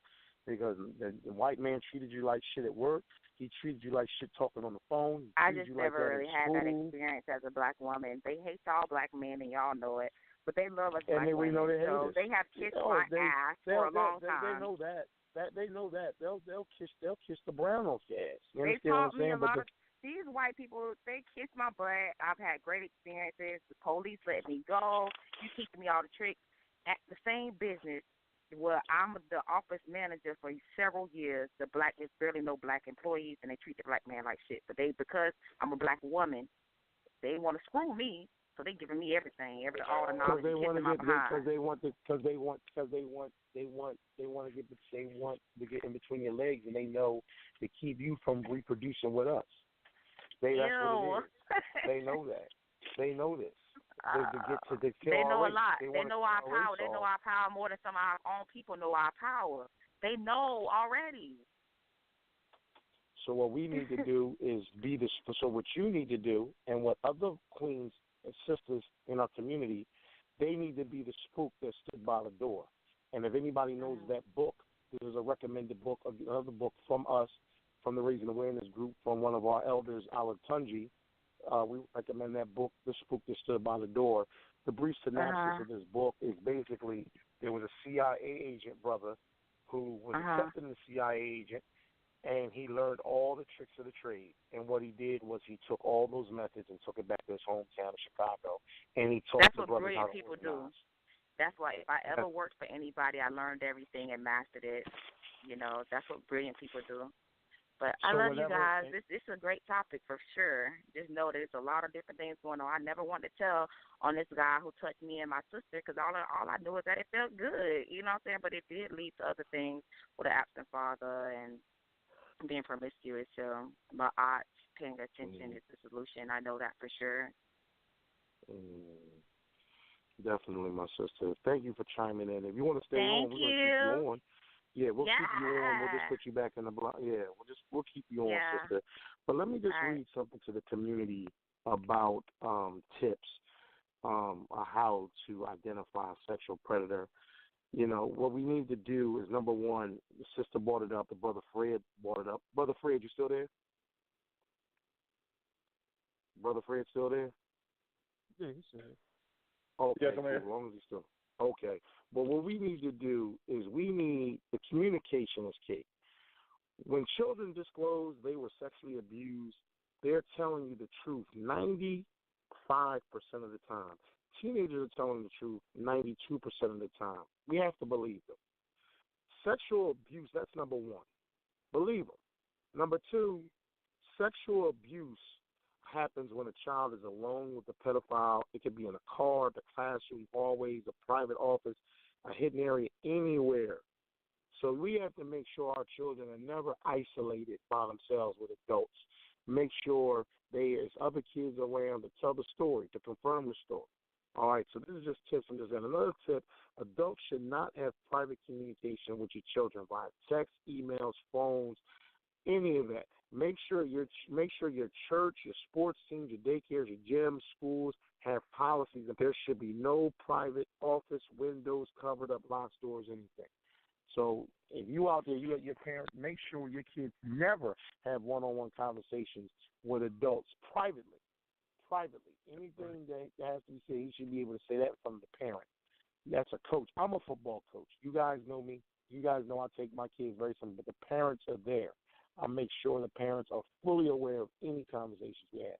[SPEAKER 2] Because the white man treated you like shit at work. He treated you like shit talking on the phone.
[SPEAKER 6] I just never really had that experience as a black woman. They hate all black men, and y'all know it. But they love us black women. So they have kissed my ass for a long time.
[SPEAKER 2] They know that. They know that. They'll kiss the brown off your ass. You
[SPEAKER 6] they
[SPEAKER 2] understand what I'm
[SPEAKER 6] taught me
[SPEAKER 2] saying?
[SPEAKER 6] a lot of these white people. They kiss my butt. I've had great experiences. The police let me go. You teach me all the tricks at the same business. Well, I'm the office manager for several years. There's barely no black employees, and they treat the black man like shit. But because I'm a black woman, they want to screw me, so they giving me everything, all the knowledge.
[SPEAKER 2] Because they want to get in between your legs, and they know to keep you from reproducing with us. That's what it is. They know that. They know this. They
[SPEAKER 6] know a lot. They know our power. They know our power more than some of our own people know our power. They know already.
[SPEAKER 2] So what we need to do is so what you need to do, and what other queens and sisters in our community, they need to be the spook that stood by the door. And if anybody knows that book, this is a recommended book, another book from us, from the Raising Awareness Group, from one of our elders, Ala Tunji. We recommend that book, The Spook That Stood by the Door. The brief synopsis of this book is basically there was a CIA agent brother who was accepted as a CIA agent, and he learned all the tricks of the trade. And what he did was he took all those methods and took it back to his hometown of Chicago, and he taught the brothers how to organize. That's what brilliant people do.
[SPEAKER 6] That's why if I ever worked for anybody, I learned everything and mastered it. That's what brilliant people do. But I love you guys. This is a great topic for sure. Just know that there's a lot of different things going on. I never wanted to tell on this guy who touched me and my sister, because all I knew is that it felt good. You know what I'm saying? But it did lead to other things with an absent father and being promiscuous. So my aunt paying attention is the solution. I know that for sure.
[SPEAKER 2] Definitely, my sister. Thank you for chiming in. If you want to stay on, we're going to keep you on. Yeah, we'll keep you on. We'll just put you back in the block. Yeah, we'll keep you on, sister. But let me just read something to the community about tips on how to identify a sexual predator. What we need to do is, number one, the sister brought it up, the brother Fred brought it up. Brother Fred, you still there? Brother Fred still there?
[SPEAKER 3] Yeah, he's still there.
[SPEAKER 2] Okay, yes, as long as he's still. Okay. But what we need to do is the communication is key. When children disclose they were sexually abused, they're telling you the truth 95% of the time. Teenagers are telling the truth 92% of the time. We have to believe them. Sexual abuse, that's number one. Believe them. Number two, sexual abuse, happens when a child is alone with a pedophile. It could be in a car, the classroom, hallways, a private office, a hidden area, anywhere. So we have to make sure our children are never isolated by themselves with adults. Make sure there's other kids around to tell the story, to confirm the story. All right, so this is just tips from this. And another tip, adults should not have private communication with your children via text, emails, phones, any of that. Make sure your church, your sports teams, your daycares, your gyms, schools have policies that there should be no private office windows, covered up locked doors, anything. So if you out there, you at your parents, make sure your kids never have one-on-one conversations with adults privately. Anything that has to be said, you should be able to say that from the parent. That's a coach. I'm a football coach. You guys know me. You guys know I take my kids very simple, but the parents are there. I make sure the parents are fully aware of any conversations we have.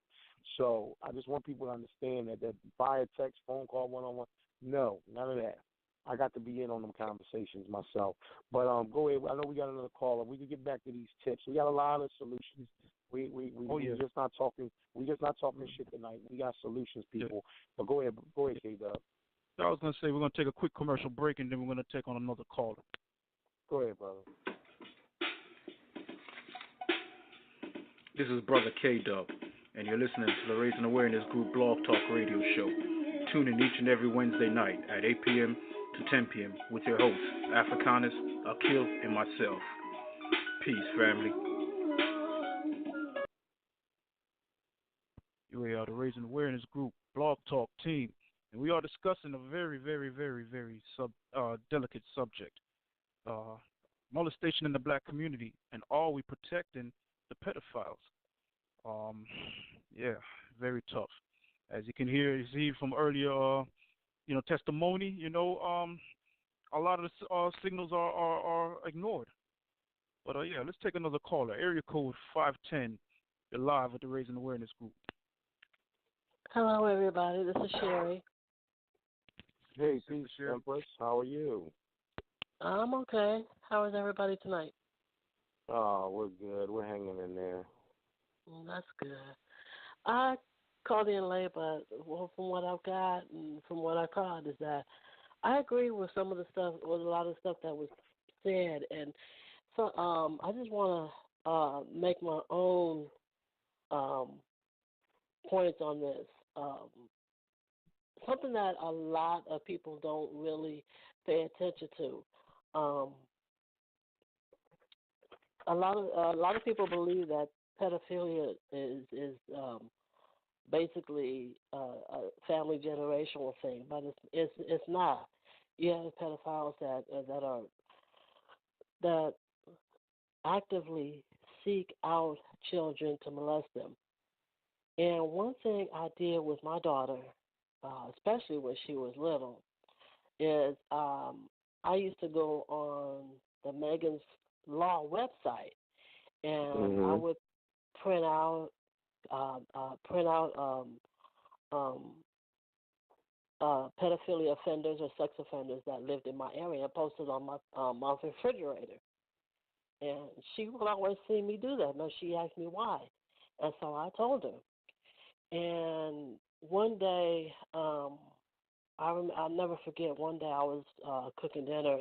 [SPEAKER 2] So I just want people to understand that via text, phone call, one-on-one, no, none of that. I got to be in on them conversations myself. But go ahead. I know we got another caller. We can get back to these tips. We got a lot of solutions. We're just not talking. We're just not talking shit tonight. We got solutions, people. But go ahead, K-Dub.
[SPEAKER 3] I was gonna say we're gonna take a quick commercial break and then we're gonna take on another caller.
[SPEAKER 2] Go ahead, brother.
[SPEAKER 3] This is Brother K-Dub, and you're listening to the Raising Awareness Group Blog Talk Radio Show. Tune in each and every Wednesday night at 8 p.m. to 10 p.m. with your hosts, Afrikanus, Akil, and myself. Peace, family. We are the Raising Awareness Group Blog Talk team, and we are discussing a very, very, very, very delicate subject. Molestation in the black community, and are we protecting the pedophiles? Very tough. As you can see from earlier, testimony, a lot of the signals are ignored. But let's take another caller. Area code 510. You're live with the Raising Awareness Group.
[SPEAKER 7] Hello, everybody. This is Sherry.
[SPEAKER 2] Hey, peace, Empress. How are you?
[SPEAKER 7] I'm okay. How is everybody tonight?
[SPEAKER 2] Oh, we're good. We're hanging in there.
[SPEAKER 7] That's good. I called in late, but from what I've got and from what I caught is that I agree with some of the stuff, with a lot of stuff that was said, and so I just want to make my own points on this. Something that a lot of people don't really pay attention to. A lot of people believe that pedophilia is basically a family generational thing, but it's not. You have pedophiles that actively seek out children to molest them. And one thing I did with my daughter, especially when she was little, is I used to go on the Megan's Law website, and I would print out pedophilia offenders or sex offenders that lived in my area and posted on my refrigerator. And she would always see me do that. No, she asked me why, and so I told her. And one day, I'll never forget. One day I was cooking dinner,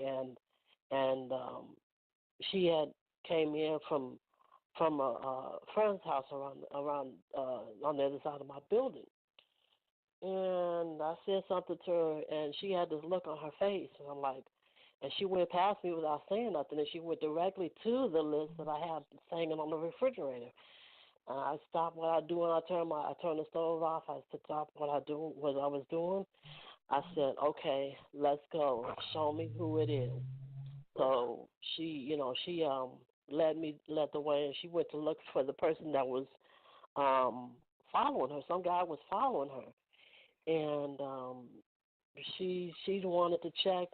[SPEAKER 7] and she had came in from a friend's house around on the other side of my building, and I said something to her, and she had this look on her face, and I'm like, and she went past me without saying nothing, and she went directly to the list that I had hanging on the refrigerator. I stopped what I do, and I turned the stove off. I stopped what I was doing. I said, "Okay, let's go. Show me who it is." So she led the way, and she went to look for the person that was following her. Some guy was following her, and she wanted to check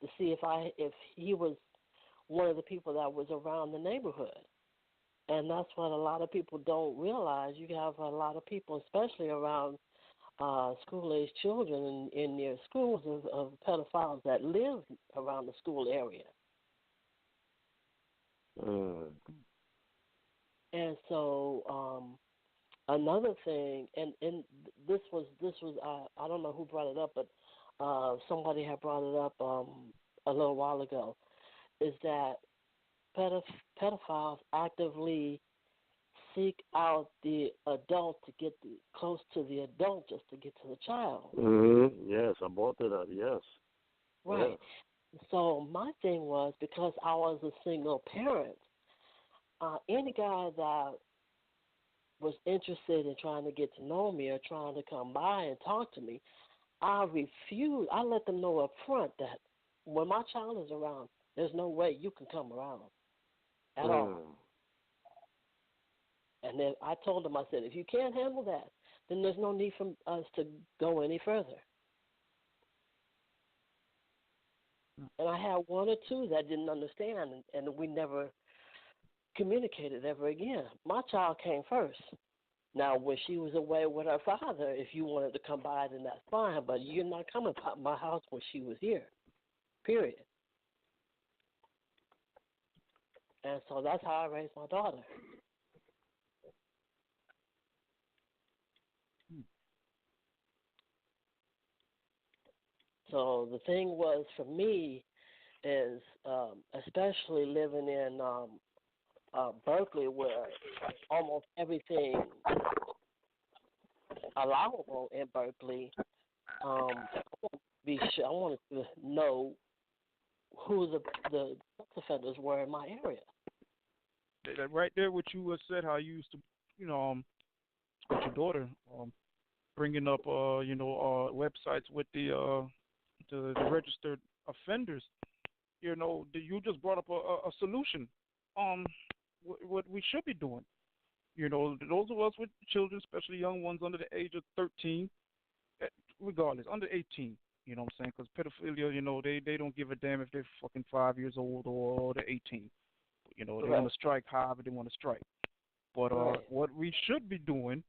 [SPEAKER 7] to see if he was one of the people that was around the neighborhood. And that's what a lot of people don't realize. You have a lot of people, especially around school-age children in near schools, of pedophiles that live around the school area. And so another thing, and this was I don't know who brought it up, but somebody had brought it up a little while ago, is that pedophiles actively seek out the adult to get close to the adult just to get to the child.
[SPEAKER 2] Mm-hmm. Yes, I brought that up. Yes.
[SPEAKER 7] Right.
[SPEAKER 2] Yes.
[SPEAKER 7] So my thing was, because I was a single parent, any guy that was interested in trying to get to know me or trying to come by and talk to me, I refused. I let them know up front that when my child is around, there's no way you can come around at all. And then I told them, I said, if you can't handle that, then there's no need for us to go any further. And I had one or two that didn't understand, and we never communicated ever again. My child came first. Now, when she was away with her father, if you wanted to come by, then that's fine, but you're not coming by my house when she was here, period. And so that's how I raised my daughter. So the thing was, for me, is especially living in Berkeley, where almost everything allowable in Berkeley, I wanted to know who the sex offenders were in my area.
[SPEAKER 3] Right there, what you said, how you used to, with your daughter, bringing up, websites with the registered offenders. You just brought up a solution. What we should be doing. Those of us with children, especially young ones under the age of 13, regardless, under 18. You know what I'm saying? Because pedophilia, they don't give a damn if they're fucking 5 years old or they're 18. They want to strike however they want to strike. But what we should be doing,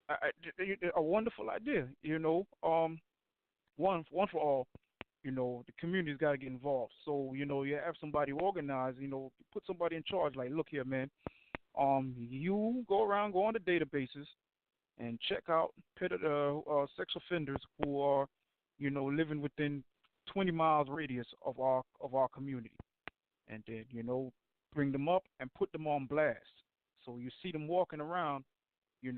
[SPEAKER 3] a wonderful idea. One for all. The community's got to get involved. So, you have somebody organized, put somebody in charge. Like, look here, man, you go on the databases and check out sex offenders who are, living within 20 miles radius of our community. And then, bring them up and put them on blast. So you see them walking around, you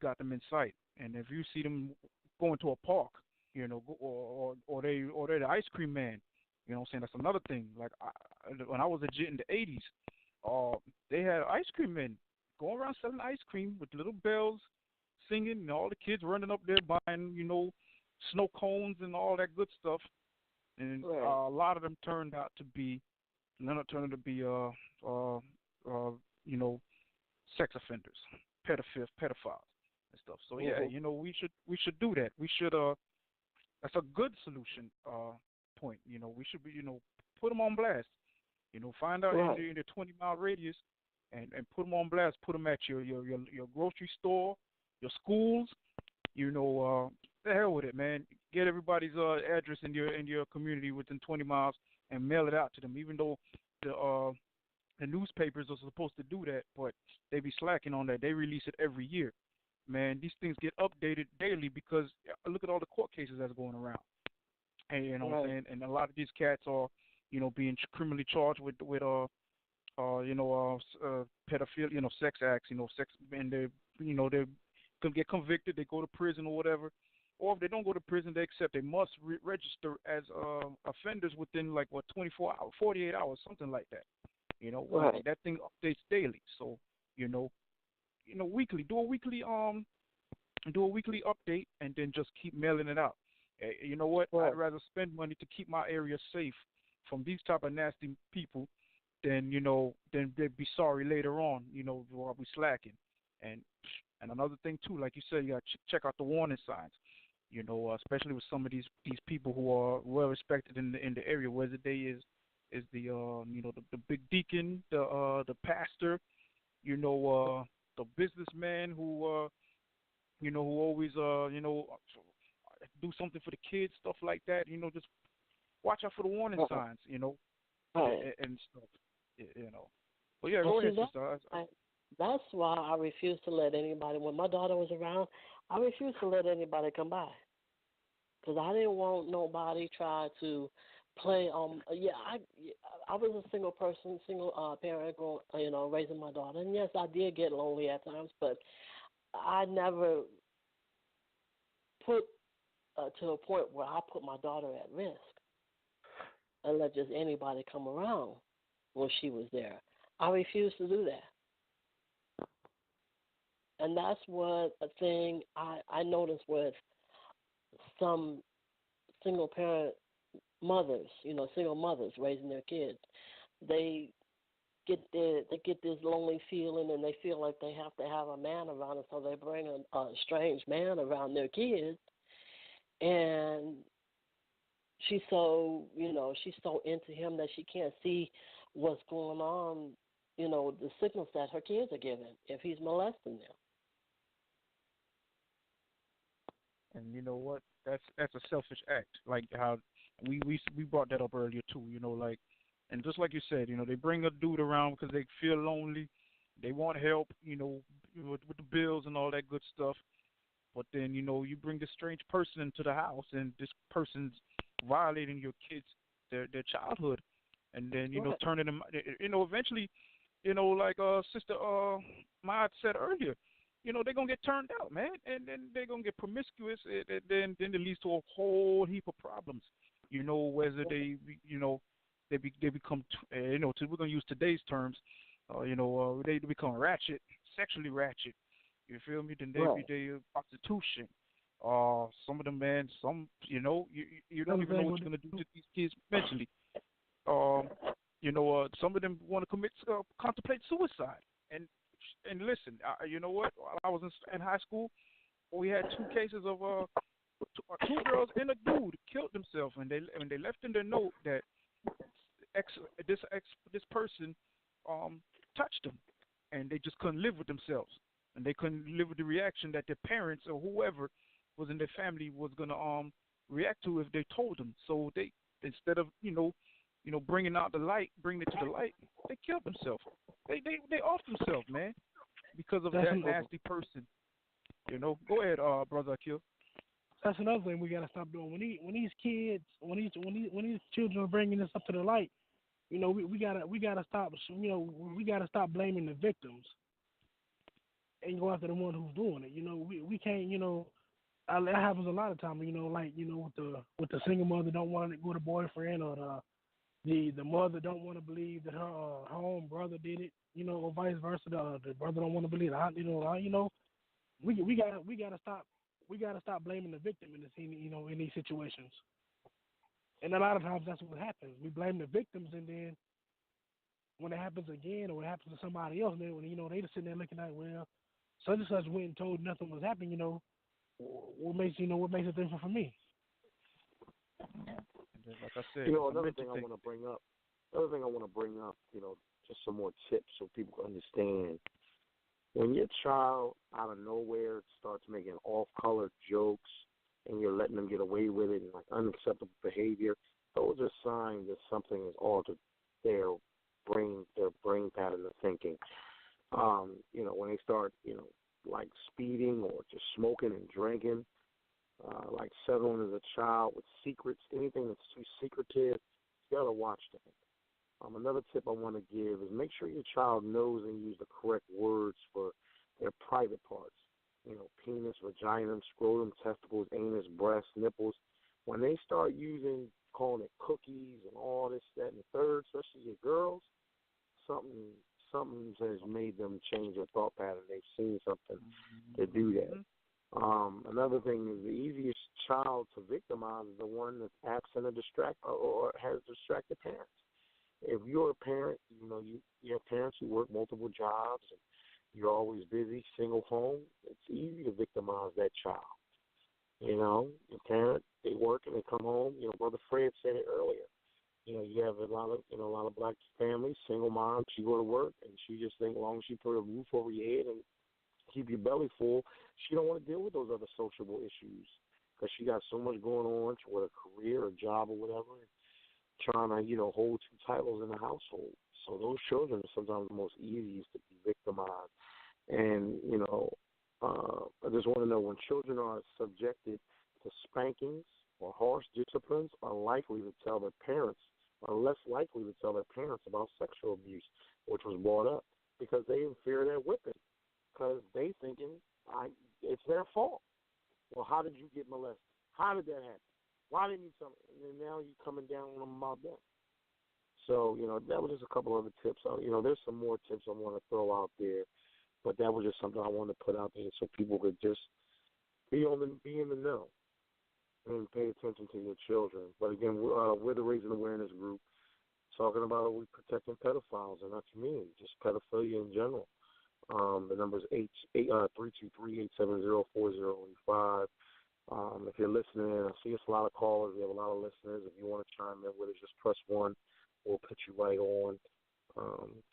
[SPEAKER 3] got them in sight. And if you see them going to a park, or they're the ice cream man. You know what I'm saying? That's another thing. Like, when I was a jit in the 80s, they had ice cream men going around selling ice cream with little bells, singing, and all the kids running up there buying, snow cones and all that good stuff. And a lot of them turned out to be, sex offenders, pedophiles and stuff. So yeah, we should do that. We should That's a good solution point. We should be, put them on blast. Find out in the 20-mile radius and put them on blast. Put them at your grocery store, your schools. The hell with it, man. Get everybody's address in your community within 20 miles and mail it out to them. Even though the newspapers are supposed to do that, but they be slacking on that. They release it every year. Man, these things get updated daily because look at all the court cases that's going around. And what I'm saying? And a lot of these cats are, being criminally charged with pedophilia, sex acts, sex, and they could get convicted, they go to prison or whatever. Or if they don't go to prison, they accept they must register as offenders within 24 hours, 48 hours, something like that. That thing updates daily. So, weekly. Do a weekly update and then just keep mailing it out. You know what? I'd rather spend money to keep my area safe from these type of nasty people than they'd be sorry later on, while we slacking. And another thing too, like you said, you got to check out the warning signs. Especially with some of these people who are well respected in the area, whether they is the the big deacon, the pastor, the businessman who who always do something for the kids, stuff like that. Just watch out for the warning signs, and stuff. But yeah, go ahead, sister.
[SPEAKER 7] That's why I refused to let anybody, when my daughter was around, I refused to let anybody come by. Because I didn't want nobody try to play on. I was a single person, single parent, raising my daughter. And yes, I did get lonely at times, but I never put to a point where I put my daughter at risk and let just anybody come around when she was there. I refused to do that. And that's what a thing I noticed with some single parent mothers, single mothers raising their kids. They get this lonely feeling, and they feel like they have to have a man around them, so they bring a strange man around their kids. And she's so into him that she can't see what's going on, the signals that her kids are giving if he's molesting them.
[SPEAKER 3] And you know what? That's a selfish act. Like how we brought that up earlier too. And just like you said, they bring a dude around because they feel lonely, they want help, with the bills and all that good stuff. But then you bring this strange person into the house, and this person's violating your kids, their childhood, and then
[SPEAKER 7] Right.
[SPEAKER 3] turning them, eventually, like Sister Maat said earlier. They're gonna get turned out, man, and then they're gonna get promiscuous, and then it leads to a whole heap of problems. Whether they become, we're gonna use today's terms, they become ratchet, sexually ratchet. You feel me? Then they prostitution. Some of them, man, you don't even know what you're gonna do to these kids mentally. Some of them want to contemplate suicide, and listen, you know what? While I was in high school, we had 2 cases of 2 girls and a dude killed themselves, and they left in their note that this person touched them, and they just couldn't live with themselves, and they couldn't live with the reaction that their parents or whoever was in their family was gonna react to if they told them. So they, instead of bringing it to the light, they killed themselves. They off themselves, man, because of that nasty person. Go ahead, brother Akil.
[SPEAKER 4] That's another thing we gotta stop doing. When these children are bringing this up to the light, we gotta stop. We gotta stop blaming the victims and go after the one who's doing it. We can't. That happens a lot of times. With the single mother don't want to go to boyfriend, or the mother don't want to believe that her own brother did it. Or vice versa. The brother don't want to believe it. We gotta stop. We gotta stop blaming the victim in these situations. And a lot of times that's what happens. We blame the victims, and then when it happens again, or it happens to somebody else, then they just sitting there looking at, well, such and such went and told nothing was happening. What makes it different for me?
[SPEAKER 3] Like I said,
[SPEAKER 2] another thing I want to bring up. Just some more tips so people can understand. When your child out of nowhere starts making off-color jokes and you're letting them get away with it and like unacceptable behavior, those are signs that something is altered their brain pattern of thinking. When they start, like speeding or just smoking and drinking, like settling as a child with secrets, anything that's too secretive, you gotta watch that. Another tip I want to give is make sure your child knows and use the correct words for their private parts. Penis, vagina, scrotum, testicles, anus, breasts, nipples. When they start calling it cookies and all this, that, and the third, especially your girls, something has made them change their thought pattern. They've seen something to do that. Another thing is the easiest child to victimize is the one that's absent or has distracted parents. If you're a parent, you have parents who work multiple jobs and you're always busy, single home, it's easy to victimize that child. Your parent, they work and they come home. Brother Fred said it earlier. You have a lot of black families, single moms, she go to work and she just think as long as she put a roof over your head and keep your belly full, she don't want to deal with those other sociable issues because she got so much going on with a career or job or whatever, trying to, hold 2 titles in the household. So those children are sometimes the most easiest to be victimized. And, I just want to know, when children are subjected to spankings or harsh disciplines, are less likely to tell their parents about sexual abuse, which was brought up, because they in fear of that whipping, because they thinking it's their fault. Well, how did you get molested? How did that happen? Why didn't you tell me? And then now you're coming down on them about that. So, that was just a couple other tips. There's some more tips I want to throw out there, but that was just something I wanted to put out there so people could just be in the know and pay attention to your children. But again, we're the Raising Awareness group, talking about we protecting pedophiles in our community, just pedophilia in general. The number is 323-870-4085. If you're listening, I see it's a lot of callers. We have a lot of listeners. If you want to chime in with us, just press 1. We'll put you right on.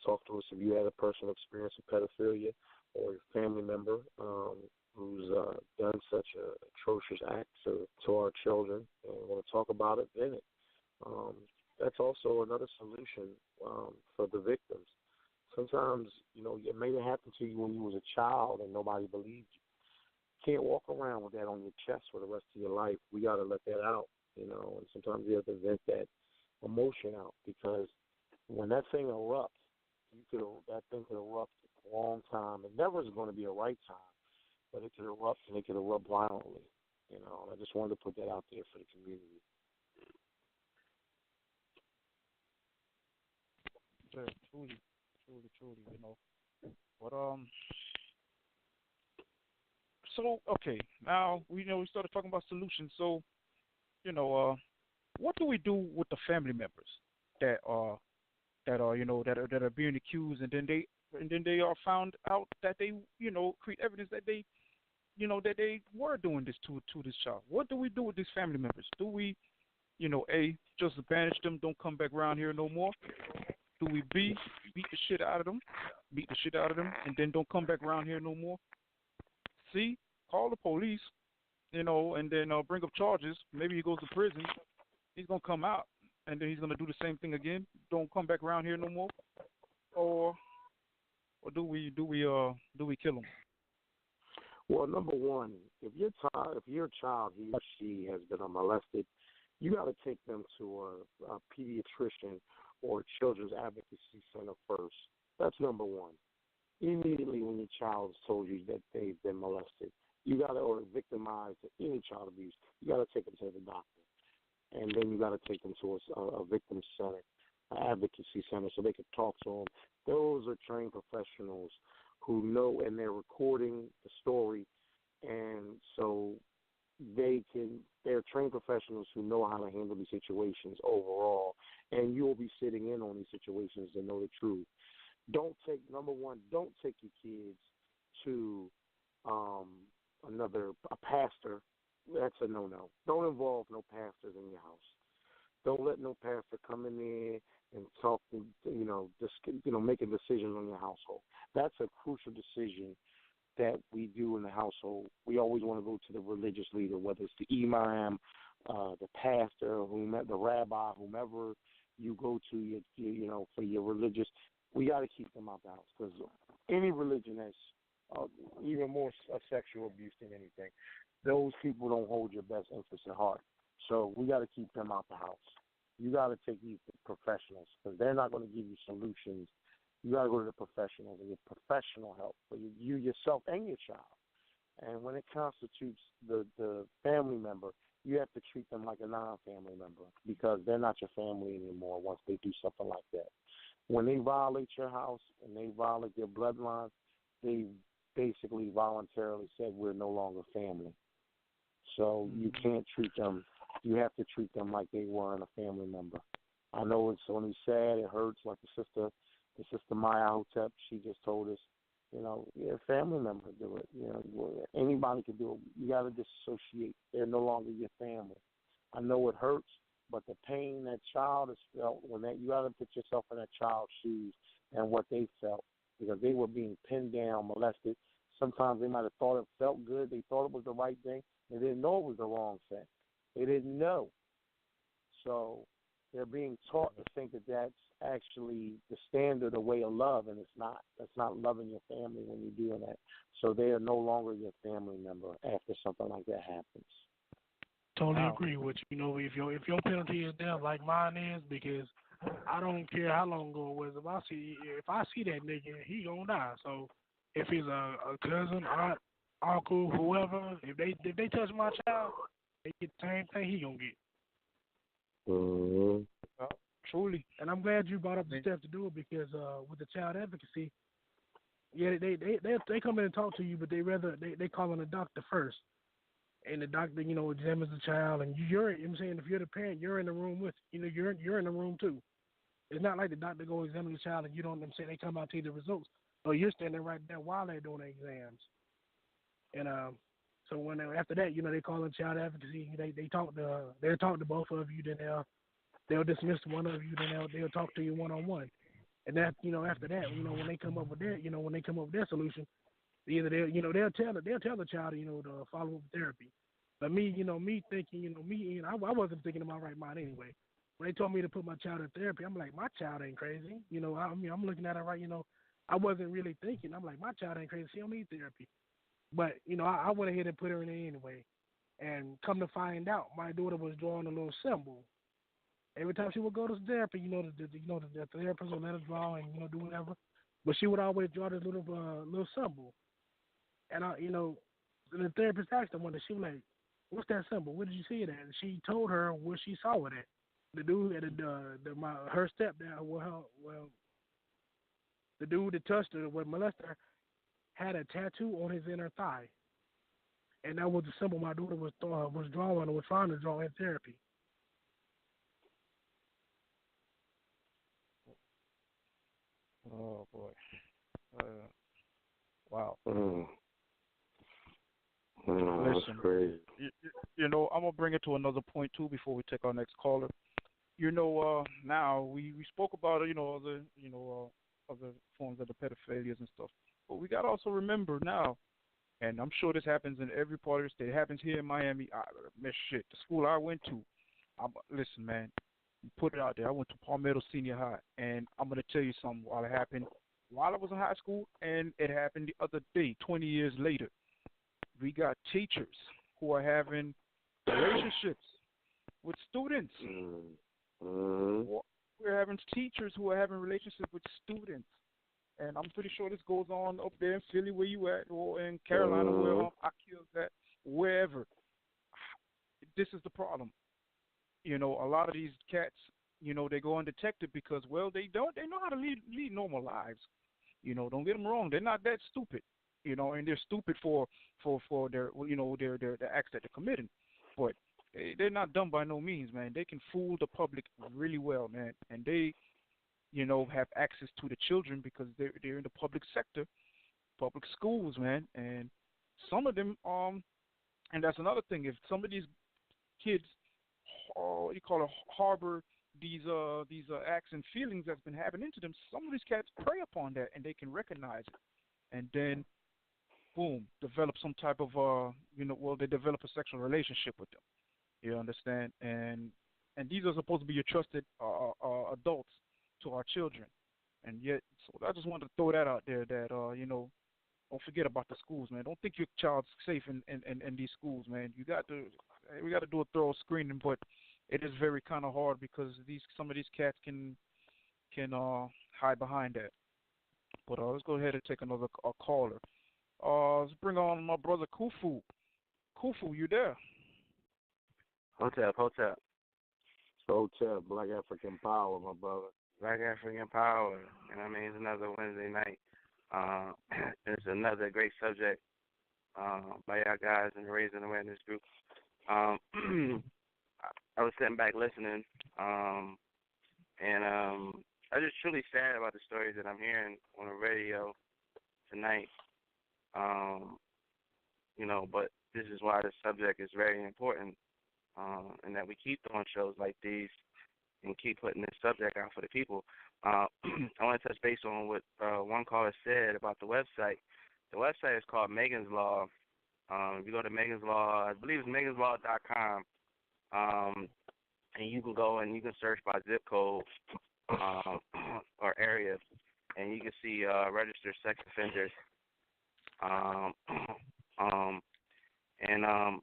[SPEAKER 2] Talk to us if you had a personal experience with pedophilia or a family member who's done such an atrocious act to our children and want to talk about it, then that's also another solution for the victims. Sometimes, it may have happened to you when you was a child and nobody believed you. You can't walk around with that on your chest for the rest of your life. We got to let that out, and sometimes you have to vent that emotion out, because when that thing erupts, that thing could erupt a long time. It never is going to be a right time, but it could erupt, and it could erupt violently. I just wanted to put that out there for the community.
[SPEAKER 3] Yeah, truly. But so okay, now we started talking about solutions. So, what do we do with the family members that are being accused, and then they are found out that they create evidence that they that they were doing this to this child? What do we do with these family members? Do we just banish them, don't come back around here no more? Do we beat the shit out of them, and then don't come back around here no more? See, call the police, and then bring up charges. Maybe he goes to prison. He's gonna come out, and then he's gonna do the same thing again. Don't come back around here no more, or do we kill him?
[SPEAKER 2] Well, number one, if your child, he or she, has been molested, you got to take them to a pediatrician or a children's advocacy center first. That's number one. Immediately when your child has told you that they've been molested, or victimized in any child abuse, you got to take them to the doctor. And then you got to take them to a victim center, an advocacy center, so they can talk to them. Those are trained professionals who know, and they're recording the story, and so they're trained professionals who know how to handle these situations overall, and you'll be sitting in on these situations to know the truth. Number one, don't take your kids to a pastor. That's a no-no. Don't involve no pastors in your house. Don't let no pastor come in there and talk, making decisions on your household. That's a crucial decision that we do in the household. We always want to go to the religious leader, whether it's the imam, the pastor, the rabbi, whomever you go to, for your religious. We got to keep them out the house, because any religion has even more sexual abuse than anything. Those people don't hold your best interests at heart. So we got to keep them out the house. You got to take these professionals, because they're not going to give you solutions. You got to go to the professionals and get professional help for you yourself and your child. And when it constitutes the family member, you have to treat them like a non-family member, because they're not your family anymore once they do something like that. When they violate your house and they violate your bloodline, they basically voluntarily said we're no longer family. So you can't treat them. You have to treat them like they weren't a family member. I know it's only sad. It hurts. Like the sister Maya Hotep, she just told us, a family member do it. Anybody can do it. You got to disassociate. They're no longer your family. I know it hurts, but the pain that child has felt you got to put yourself in that child's shoes and what they felt, because they were being pinned down, molested. Sometimes they might have thought it felt good. They thought it was the right thing. They didn't know it was the wrong thing. They didn't know. So they're being taught to think that that's actually the standard or way of love, and it's not. That's not loving your family when you're doing that. So they are no longer your family member after something like that happens.
[SPEAKER 4] Totally agree with you. You know, if your penalty is death like mine is, because I don't care how long ago it was. If I see that nigga, he gonna die. So if he's a cousin, aunt, uncle, whoever, if they touch my child, they get the same thing he gonna get.
[SPEAKER 2] Mm-hmm.
[SPEAKER 3] Truly.
[SPEAKER 4] And I'm glad you brought up the steps to do it, because with the child advocacy, yeah, they come in and talk to you, but they call on the doctor first. And the doctor, you know, examines the child, and I'm saying, if you're the parent, you're in the room with, you know, you're in the room too. It's not like the doctor go examine the child and you don't, I'm saying, they come out to you the results. So you're standing right there while they're doing the exams. And so when after that, you know, they call in child advocacy. They'll talk to both of you. Then they'll dismiss one of you. Then they'll talk to you one-on-one. And that, you know, after that, you know, when they come up with their solution, either they'll tell the child, you know, to follow up therapy. But me thinking, I wasn't thinking in my right mind anyway. When they told me to put my child in therapy, I'm like, my child ain't crazy. You know, I'm looking at it right, you know, I wasn't really thinking. I'm like, my child ain't crazy. She don't need therapy. But, you know, I went ahead and put her in there anyway. And come to find out, my daughter was drawing a little symbol. Every time she would go to therapy, the therapist would let her draw and, you know, do whatever. But she would always draw this little symbol. And, the therapist asked her one day, she was like, what's that symbol? Where did you see it at? And she told her where she saw it at. The dude at her stepdad, the dude that touched her, what molested her, had a tattoo on his inner thigh. And that was the symbol my daughter was drawing or was trying to draw in therapy.
[SPEAKER 3] Oh, boy. Wow.
[SPEAKER 2] Listen, that's crazy.
[SPEAKER 3] You know, I'm going to bring it to another point, too, before we take our next caller. You know, now we spoke about, other forms of the pedophilias and stuff. But we got to also remember now, and I'm sure this happens in every part of the state. It happens here in Miami. The school I went to, listen, man, put it out there. I went to Palmetto Senior High, and I'm going to tell you something while it happened while I was in high school, and it happened the other day, 20 years later. We got teachers who are having relationships with students.
[SPEAKER 2] Mm-hmm.
[SPEAKER 3] We're having teachers who are having relationships with students. And I'm pretty sure this goes on up there in Philly where you at, or in Carolina where Akil's at, wherever. This is the problem. You know, a lot of these cats, you know, they go undetected because, well, they know how to lead normal lives. You know, don't get them wrong. They're not that stupid. You know, and they're stupid for their, you know, their acts that they're committing. But they're not dumb by no means, man. They can fool the public really well, man. And they, you know, have access to the children because they're in the public sector, public schools, man. And some of them, and that's another thing. If some of these kids, harbor these acts and feelings that's been happening to them, some of these cats prey upon that, and they can recognize it, and then, boom, develop some type of they develop a sexual relationship with them. You understand? And these are supposed to be your trusted adults to our children, and yet, so I just wanted to throw that out there that don't forget about the schools, man. Don't think your child's safe in these schools, man. We got to do a thorough screening, but it is very kind of hard because some of these cats can hide behind that. But let's go ahead and take another caller. Let's bring on my brother Kufu. Kufu, you there?
[SPEAKER 8] Hotep.
[SPEAKER 2] Hotep, Black African Power, my brother.
[SPEAKER 8] Black African Power. And I mean, it's another Wednesday night. It's another great subject by y'all guys in the Raising Awareness group. I was sitting back listening, and I'm just truly sad about the stories that I'm hearing on the radio tonight. But this is why this subject is very important, and that we keep doing shows like these and keep putting this subject out for the people. I want to touch base on what one caller said about the website. The website is called Megan's Law. If you go to Megan's Law, I believe it's meganslaw.com. and you can go and you can search by zip code or area, and you can see registered sex offenders.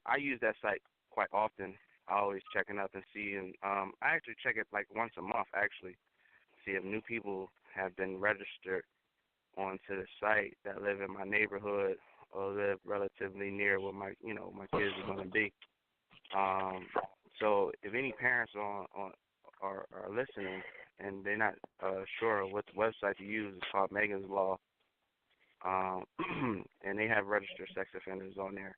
[SPEAKER 8] I use that site quite often. I always checking up and see, and I actually check it like once a month, actually, see if new people have been registered onto the site that live in my neighborhood or live relatively near where my kids are going to be. So if any parents are listening and they're not sure what the website to use, it's called Megan's Law, and they have registered sex offenders on there.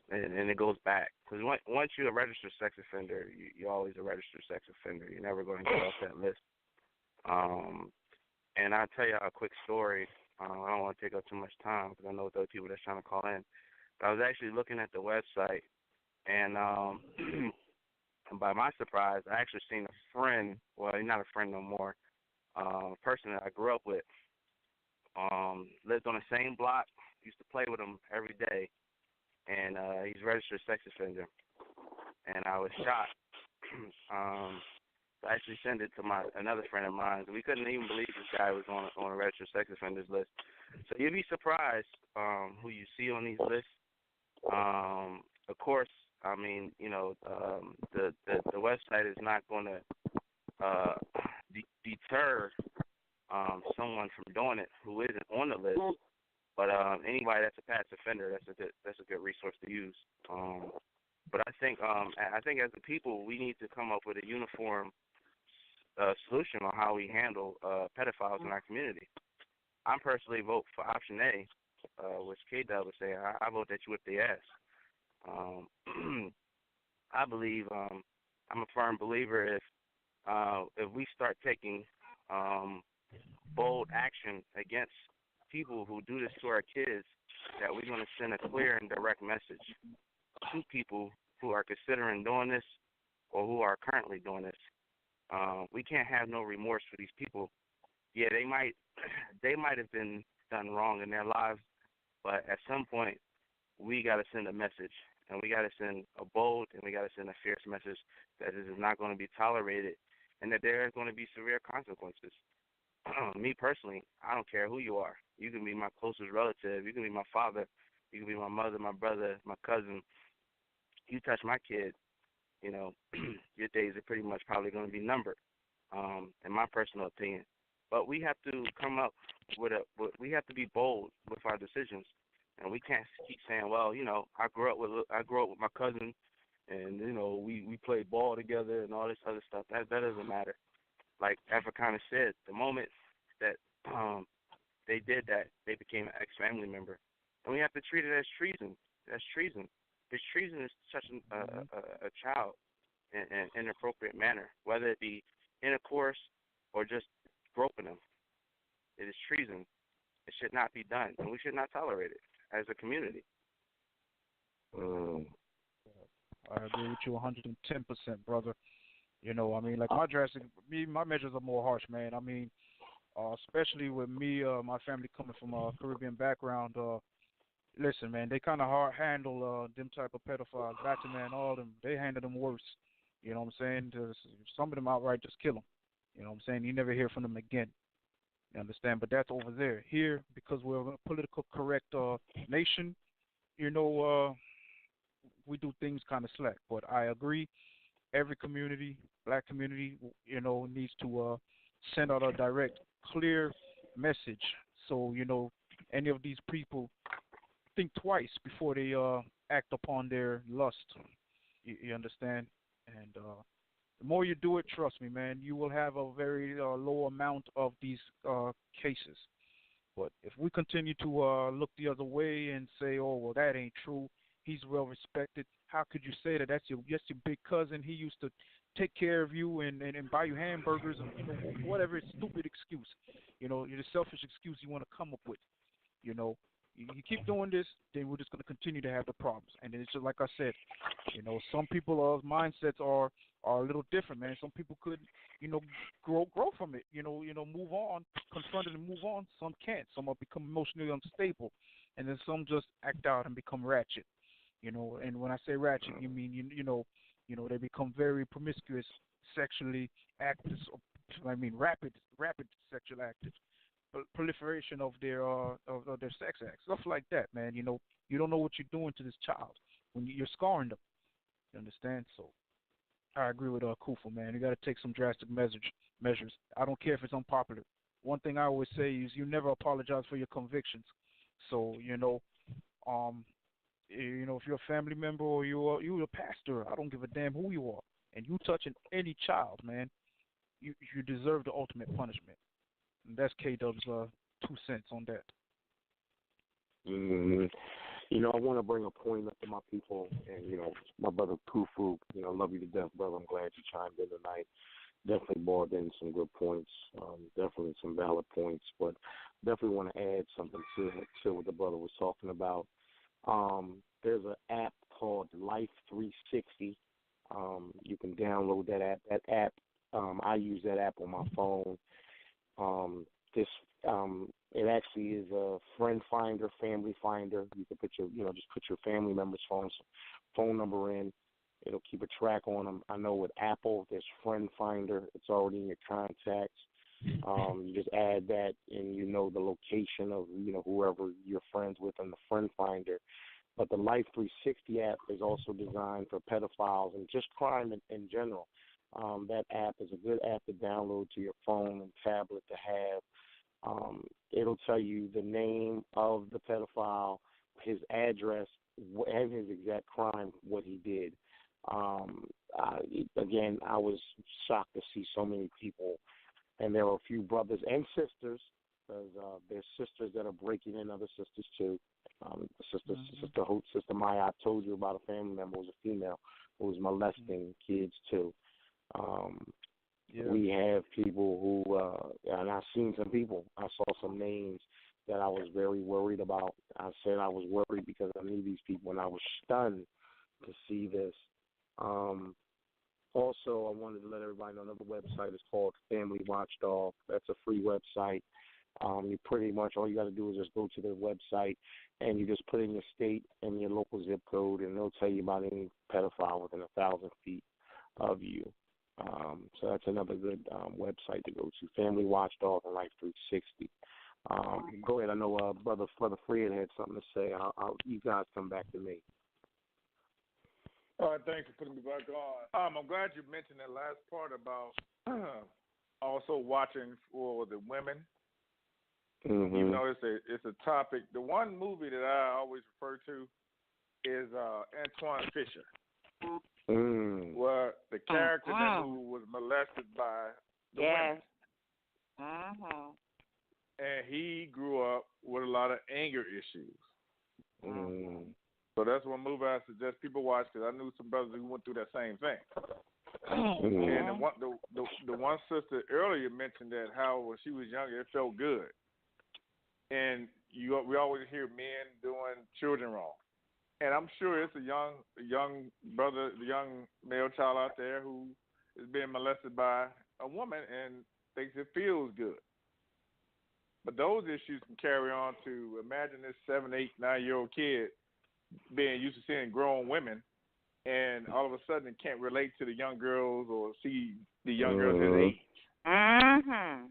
[SPEAKER 8] And it goes back, because once you're a registered sex offender, you're always a registered sex offender. You're never going to get off that list. And I'll tell you a quick story. I don't want to take up too much time because I know there are people that's trying to call in. But I was actually looking at the website, and by my surprise, I actually seen a friend. Well, he's not a friend no more. A person that I grew up with. Lived on the same block. Used to play with him every day, and he's a registered sex offender. And I was shocked. I actually sent it to another friend of mine. We couldn't even believe this guy was on a registered sex offenders list. So you'd be surprised who you see on these lists. Of course, I mean, the website is not going to deter someone from doing it who isn't on the list. But anybody that's a past offender, that's a good resource to use. But I think as a people, we need to come up with a uniform solution on how we handle pedophiles in our community. I'm personally vote for option A, which K-Dub was saying. I vote that you whip their ass. I believe I'm a firm believer if we start taking bold action against people who do this to our kids, that we're going to send a clear and direct message to people who are considering doing this or who are currently doing this. We can't have no remorse for these people. Yeah, they might have been done wrong in their lives, but at some point we got to send a message, and we got to send a bold and we got to send a fierce message that it is not going to be tolerated and that there are going to be severe consequences. Me personally, I don't care who you are. You can be my closest relative. You can be my father. You can be my mother, my brother, my cousin. You touch my kid, your days are pretty much probably going to be numbered, in my personal opinion. But we have to come up we have to be bold with our decisions, and we can't keep saying, well, I grew up with my cousin, and we played ball together and all this other stuff. That doesn't matter. Like Afrikan said, the moment that they did that, they became an ex-family member, and we have to treat it as treason. That's treason. It's treason is touching a child in an inappropriate manner, whether it be intercourse or just groping them. It is treason. It should not be done, and we should not tolerate it as a community.
[SPEAKER 3] I agree with you 110%, brother. Like my measures are more harsh, man. I mean, especially with me, my family coming from a Caribbean background. Listen, man, they kind of hard handle them type of pedophiles. Batman, man, all of them, they handle them worse. You know what I'm saying? Some of them outright just kill them. You know what I'm saying? You never hear from them again. You understand? But that's over there. Here, because we're a political correct nation, we do things kind of slack. But I agree. Every community, black community, needs to send out a direct, clear message. So, any of these people think twice before they act upon their lust. You understand? And the more you do it, trust me, man, you will have a very low amount of these cases. But if we continue to look the other way and say, oh, well, that ain't true, he's well respected, how could you say that? That's your big cousin. He used to take care of you and buy you hamburgers and whatever stupid excuse. The selfish excuse you want to come up with. You keep doing this, then we're just going to continue to have the problems. And then it's just like I said, some people's mindsets are a little different, man. Some people could, grow from it, move on, confront it and move on. Some can't. Some will become emotionally unstable. And then some just act out and become ratchet. And when I say ratchet, you mean, They become very promiscuous, sexually active. Rapid sexual active, proliferation of their sex acts, stuff like that, man. You don't know what you're doing to this child when you're scarring them. You understand? So I agree with Kufa, man. You got to take some drastic measures. I don't care if it's unpopular. One thing I always say is you never apologize for your convictions. So if you're a family member or you're a pastor, I don't give a damn who you are, and you touching any child, man, you deserve the ultimate punishment. And that's K-Dub's 2 cents on that.
[SPEAKER 2] Mm-hmm. I want to bring a point up to my people, and my brother Kufu. Love you to death, brother. I'm glad you chimed in tonight. Definitely brought in some good points, definitely some valid points, but definitely want to add something to what the brother was talking about. There's an app called Life 360. You can download that app. That app, I use that app on my phone. It actually is a friend finder, family finder. You can put just put your family member's phone number in. It'll keep a track on them. I know with Apple, there's Friend Finder. It's already in your contacts. You just add that, and the location of whoever you're friends with in the Friend Finder. But the Life 360 app is also designed for pedophiles and just crime in general. That app is a good app to download to your phone and tablet to have. It'll tell you the name of the pedophile, his address, and his exact crime, what he did. Again, I was shocked to see so many people, and there were a few brothers and sisters, because there's sisters that are breaking in other sisters too. Sister Maya, I told you about a family member who was a female who was molesting kids too. We have people who, and I've seen some people. I saw some names that I was very worried about. I said I was worried because I knew these people, and I was stunned to see this. Also, I wanted to let everybody know another website is called Family Watchdog. That's a free website. You pretty much, all you got to do is just go to their website, and you just put in your state and your local zip code, and they'll tell you about any pedophile within 1,000 feet of you. So that's another good website to go to, Family Watchdog and Life 360. Go ahead. I know Brother Fred had something to say. You guys come back to me.
[SPEAKER 5] All right, thanks for putting me back on. I'm glad you mentioned that last part about also watching for the women.
[SPEAKER 2] Mm-hmm.
[SPEAKER 5] Even though it's a topic, the one movie that I always refer to is Antoine Fisher, where the character in that movie was molested by the women.
[SPEAKER 6] Mm-hmm.
[SPEAKER 5] And he grew up with a lot of anger issues.
[SPEAKER 2] Mm-hmm.
[SPEAKER 5] So that's one movie I suggest people watch, because I knew some brothers who went through that same thing.
[SPEAKER 2] Mm-hmm.
[SPEAKER 5] And the one sister earlier mentioned that how when she was younger it felt good. And we always hear men doing children wrong. And I'm sure it's a young brother, a young male child out there who is being molested by a woman and thinks it feels good. But those issues can carry on to, imagine this 7, 8, 9-year-old kid being used to seeing grown women, and all of a sudden it can't relate to the young girls or see the young girls his age.
[SPEAKER 6] Mm-hmm.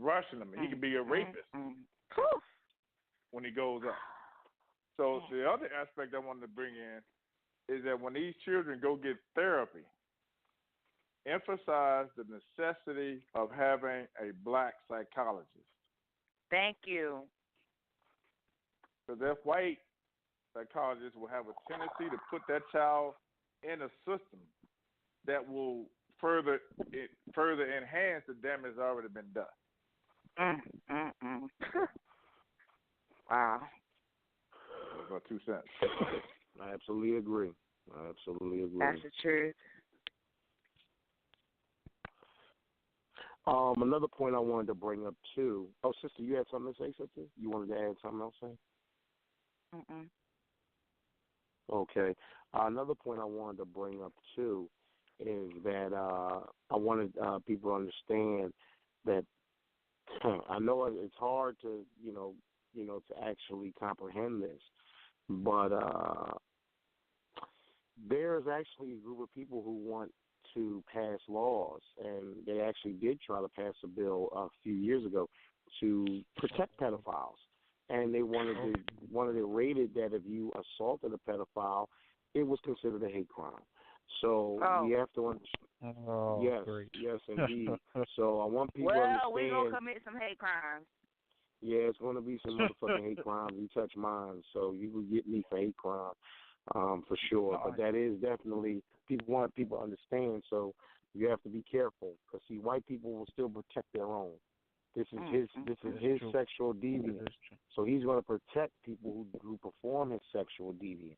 [SPEAKER 5] Rushing them. He could be a rapist when he goes up. So the other aspect I wanted to bring in is that when these children go get therapy, emphasize the necessity of having a black psychologist.
[SPEAKER 6] Thank you.
[SPEAKER 5] Because that white psychologist will have a tendency to put that child in a system that will further enhance the damage that's already been done.
[SPEAKER 6] Wow.
[SPEAKER 5] That's about 2 cents.
[SPEAKER 2] I absolutely agree.
[SPEAKER 6] That's the truth.
[SPEAKER 2] Another point I wanted to bring up too. Oh, sister, you had something to say, sister? You wanted to add something else, say? Okay. Another point I wanted to bring up too is that I wanted people to understand that I know it's hard to to actually comprehend this, but there's actually a group of people who want to pass laws, and they actually did try to pass a bill a few years ago to protect pedophiles. And they wanted it rated that if you assaulted a pedophile, it was considered a hate crime. So we have to understand. Yes,
[SPEAKER 3] great.
[SPEAKER 2] yes, indeed. So I want people to understand.
[SPEAKER 6] Well, we're going to commit some hate crimes.
[SPEAKER 2] Yeah, it's going to be some motherfucking hate crimes. You touch mine, so you will get me for hate crime, for sure. But that is definitely, people want people to understand, so you have to be careful. Because, see, white people will still protect their own. This is his sexual deviance. So he's going to protect people who perform his sexual deviance.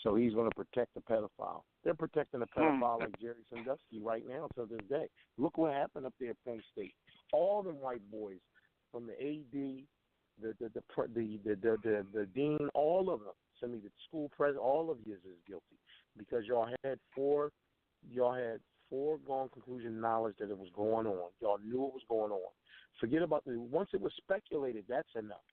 [SPEAKER 2] So he's going to protect the pedophile. They're protecting the pedophile like Jerry Sandusky right now to this day. Look what happened up there at Penn State. All the white boys, from the AD, the dean, all of them. Send me the school president. All of you is guilty because y'all had foregone conclusion knowledge that it was going on. Y'all knew it was going on. Forget about once it was speculated, that's enough.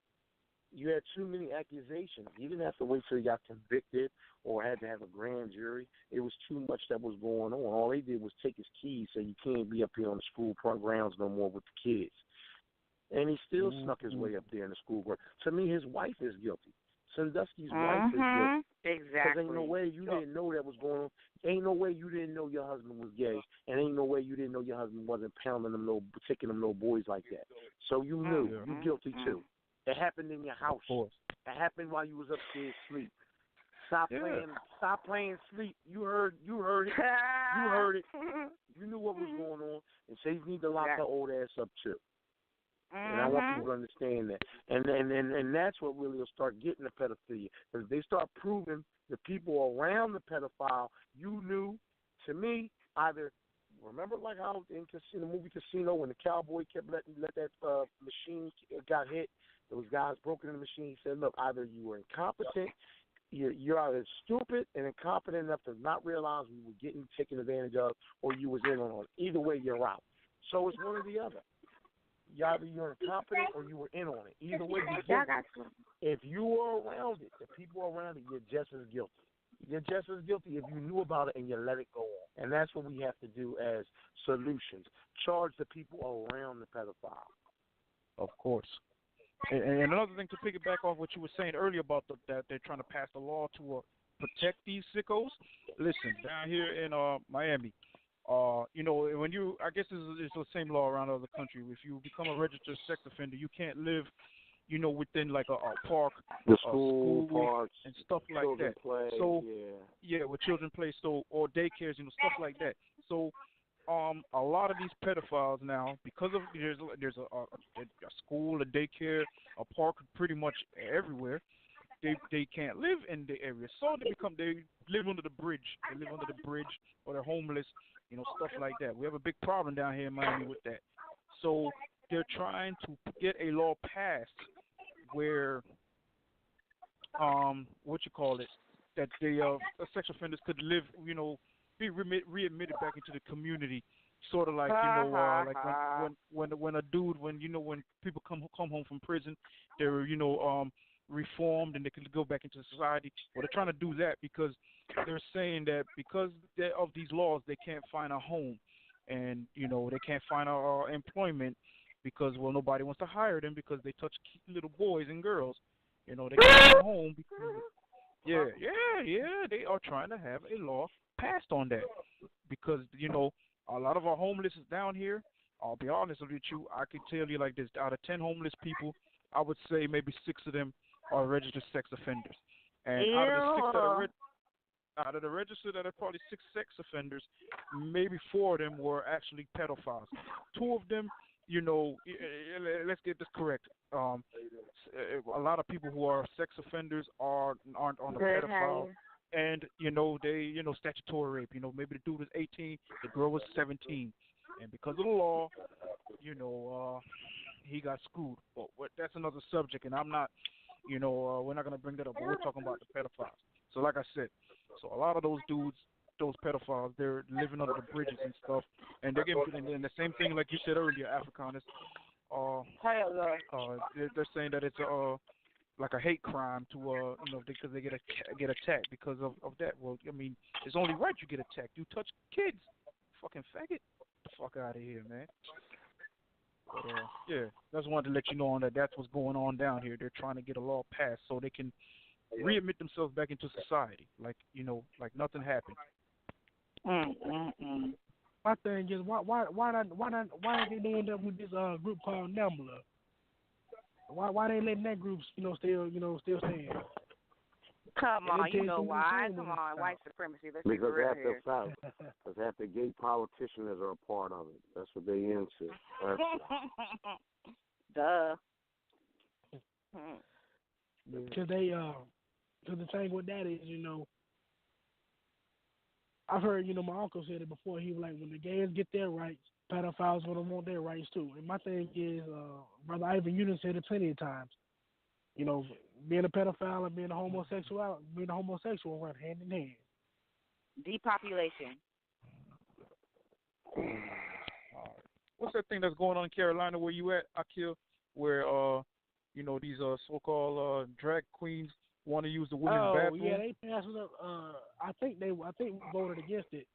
[SPEAKER 2] You had too many accusations. You didn't have to wait till you got convicted or had to have a grand jury. It was too much that was going on. All they did was take his keys, so you can't be up here on the school grounds no more with the kids. And he still snuck his way up there in the school ground. To me, his wife is guilty. Sandusky's wife is guilty.
[SPEAKER 6] Exactly.
[SPEAKER 2] Because ain't no way you didn't know that was going on. Ain't no way you didn't know your husband was gay. And ain't no way you didn't know your husband wasn't pounding them taking them little boys like that. So you knew. You guilty too. It happened in your house. It happened while you was upstairs asleep. Stop playing sleep. You heard it. You heard it. You knew what was going on. And so you need to lock her old ass up too. And I want people to understand that. And that's what really will start getting the pedophilia. Because they start proving the people around the pedophile, you knew, to me, either, remember like how in the movie Casino when the cowboy kept let that machine got hit, those guys broke into the machine, he said, look, either you were incompetent, you're either stupid and incompetent enough to not realize we were getting taken advantage of, or you was in on it. Either way, you're out. So it's one or the other. Either you're incompetent or you were in on it. Either way, if you were around it, the people around it, you're just as guilty. You're just as guilty if you knew about it and you let it go on. And that's what we have to do as solutions. Charge the people around the pedophile.
[SPEAKER 3] Of course. And another thing to piggyback off what you were saying earlier about that they're trying to pass a law to protect these sickos. Listen, down here in Miami, when I guess it's the same law around the country. If you become a registered sex offender, you can't live, within like a park,
[SPEAKER 2] the school parks,
[SPEAKER 3] and stuff like that.
[SPEAKER 2] Play,
[SPEAKER 3] so where children play, or daycares, stuff like that. So a lot of these pedophiles now, because of there's a school, a daycare, a park, pretty much everywhere. They can't live in the area, so they live under the bridge. They live under the bridge, or they're homeless, stuff like that. We have a big problem down here in Miami with that. So they're trying to get a law passed where, that the sex offenders could live, be readmitted back into the community, sort of like like when a dude when people come home from prison, they're reformed and they can go back into society. Well, they're trying to do that because they're saying that because of these laws, they can't find a home, and they can't find employment because nobody wants to hire them because they touch little boys and girls. They can't come home because they are trying to have a law passed on that because a lot of our homeless is down here. I'll be honest with you, I can tell you like this: out of 10 homeless people, I would say maybe 6 of them are registered sex offenders, and out of the registered, that are probably 6 sex offenders, maybe 4 of them were actually pedophiles. 2 of them, let's get this correct. A lot of people who are sex offenders aren't on the pedophile. And, they, statutory rape. Maybe the dude was 18, the girl was 17. And because of the law, he got screwed. But that's another subject, and I'm not, we're not going to bring that up. But we're talking about the pedophiles. So like I said, a lot of those dudes, those pedophiles, they're living under the bridges and stuff. And they're getting, and the same thing like you said earlier, Afrikaners. They're saying that it's like a hate crime to because they get attacked because of that. Well, I mean, it's only right you get attacked. You touch kids, fucking faggot. Get the fuck out of here, man. But yeah, just wanted to let you know on that. That's what's going on down here. They're trying to get a law passed so they can readmit themselves back into society, like like nothing happened.
[SPEAKER 4] My thing is, why they end up with this group called NAMBLA? Why they letting that group still stand?
[SPEAKER 6] Come on, you know why? Come on, white supremacy. Let's be
[SPEAKER 9] Because
[SPEAKER 6] real
[SPEAKER 9] that's
[SPEAKER 6] here.
[SPEAKER 9] the South. Because half the gay politicians are a part of it. That's what they into.
[SPEAKER 6] Duh.
[SPEAKER 4] Because the thing with that is, I've heard, my uncle said it before. He was like, when the gays get their rights, pedophiles going to want their rights too. And my thing is, Brother Ivan, you done said it plenty of times. Being a pedophile and being a homosexual run hand in hand.
[SPEAKER 6] Depopulation.
[SPEAKER 3] What's that thing that's going on in Carolina where you at, Akil? Where these so-called drag queens want to use the women's bathroom?
[SPEAKER 4] Oh yeah, they passed it up. I think we voted against it,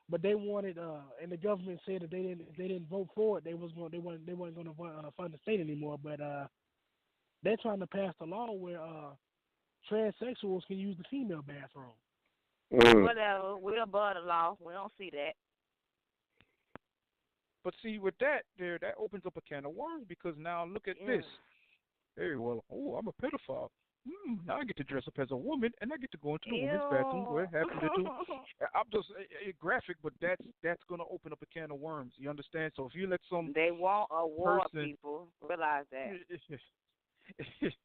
[SPEAKER 4] but they wanted, and the government said that if they didn't vote for it, they weren't going to fund the state anymore. But they're trying to pass a law where transsexuals can use the female bathroom.
[SPEAKER 6] Whatever, we're above the law. We don't see that.
[SPEAKER 3] But see, with that opens up a can of worms because now look at this. Hey, well, I'm a pedophile. Now I get to dress up as a woman and I get to go into the women's bathroom where it happens to do. I'm just graphic, but that's going to open up a can of worms. You understand? So if you let some
[SPEAKER 6] they want a war, people realize that.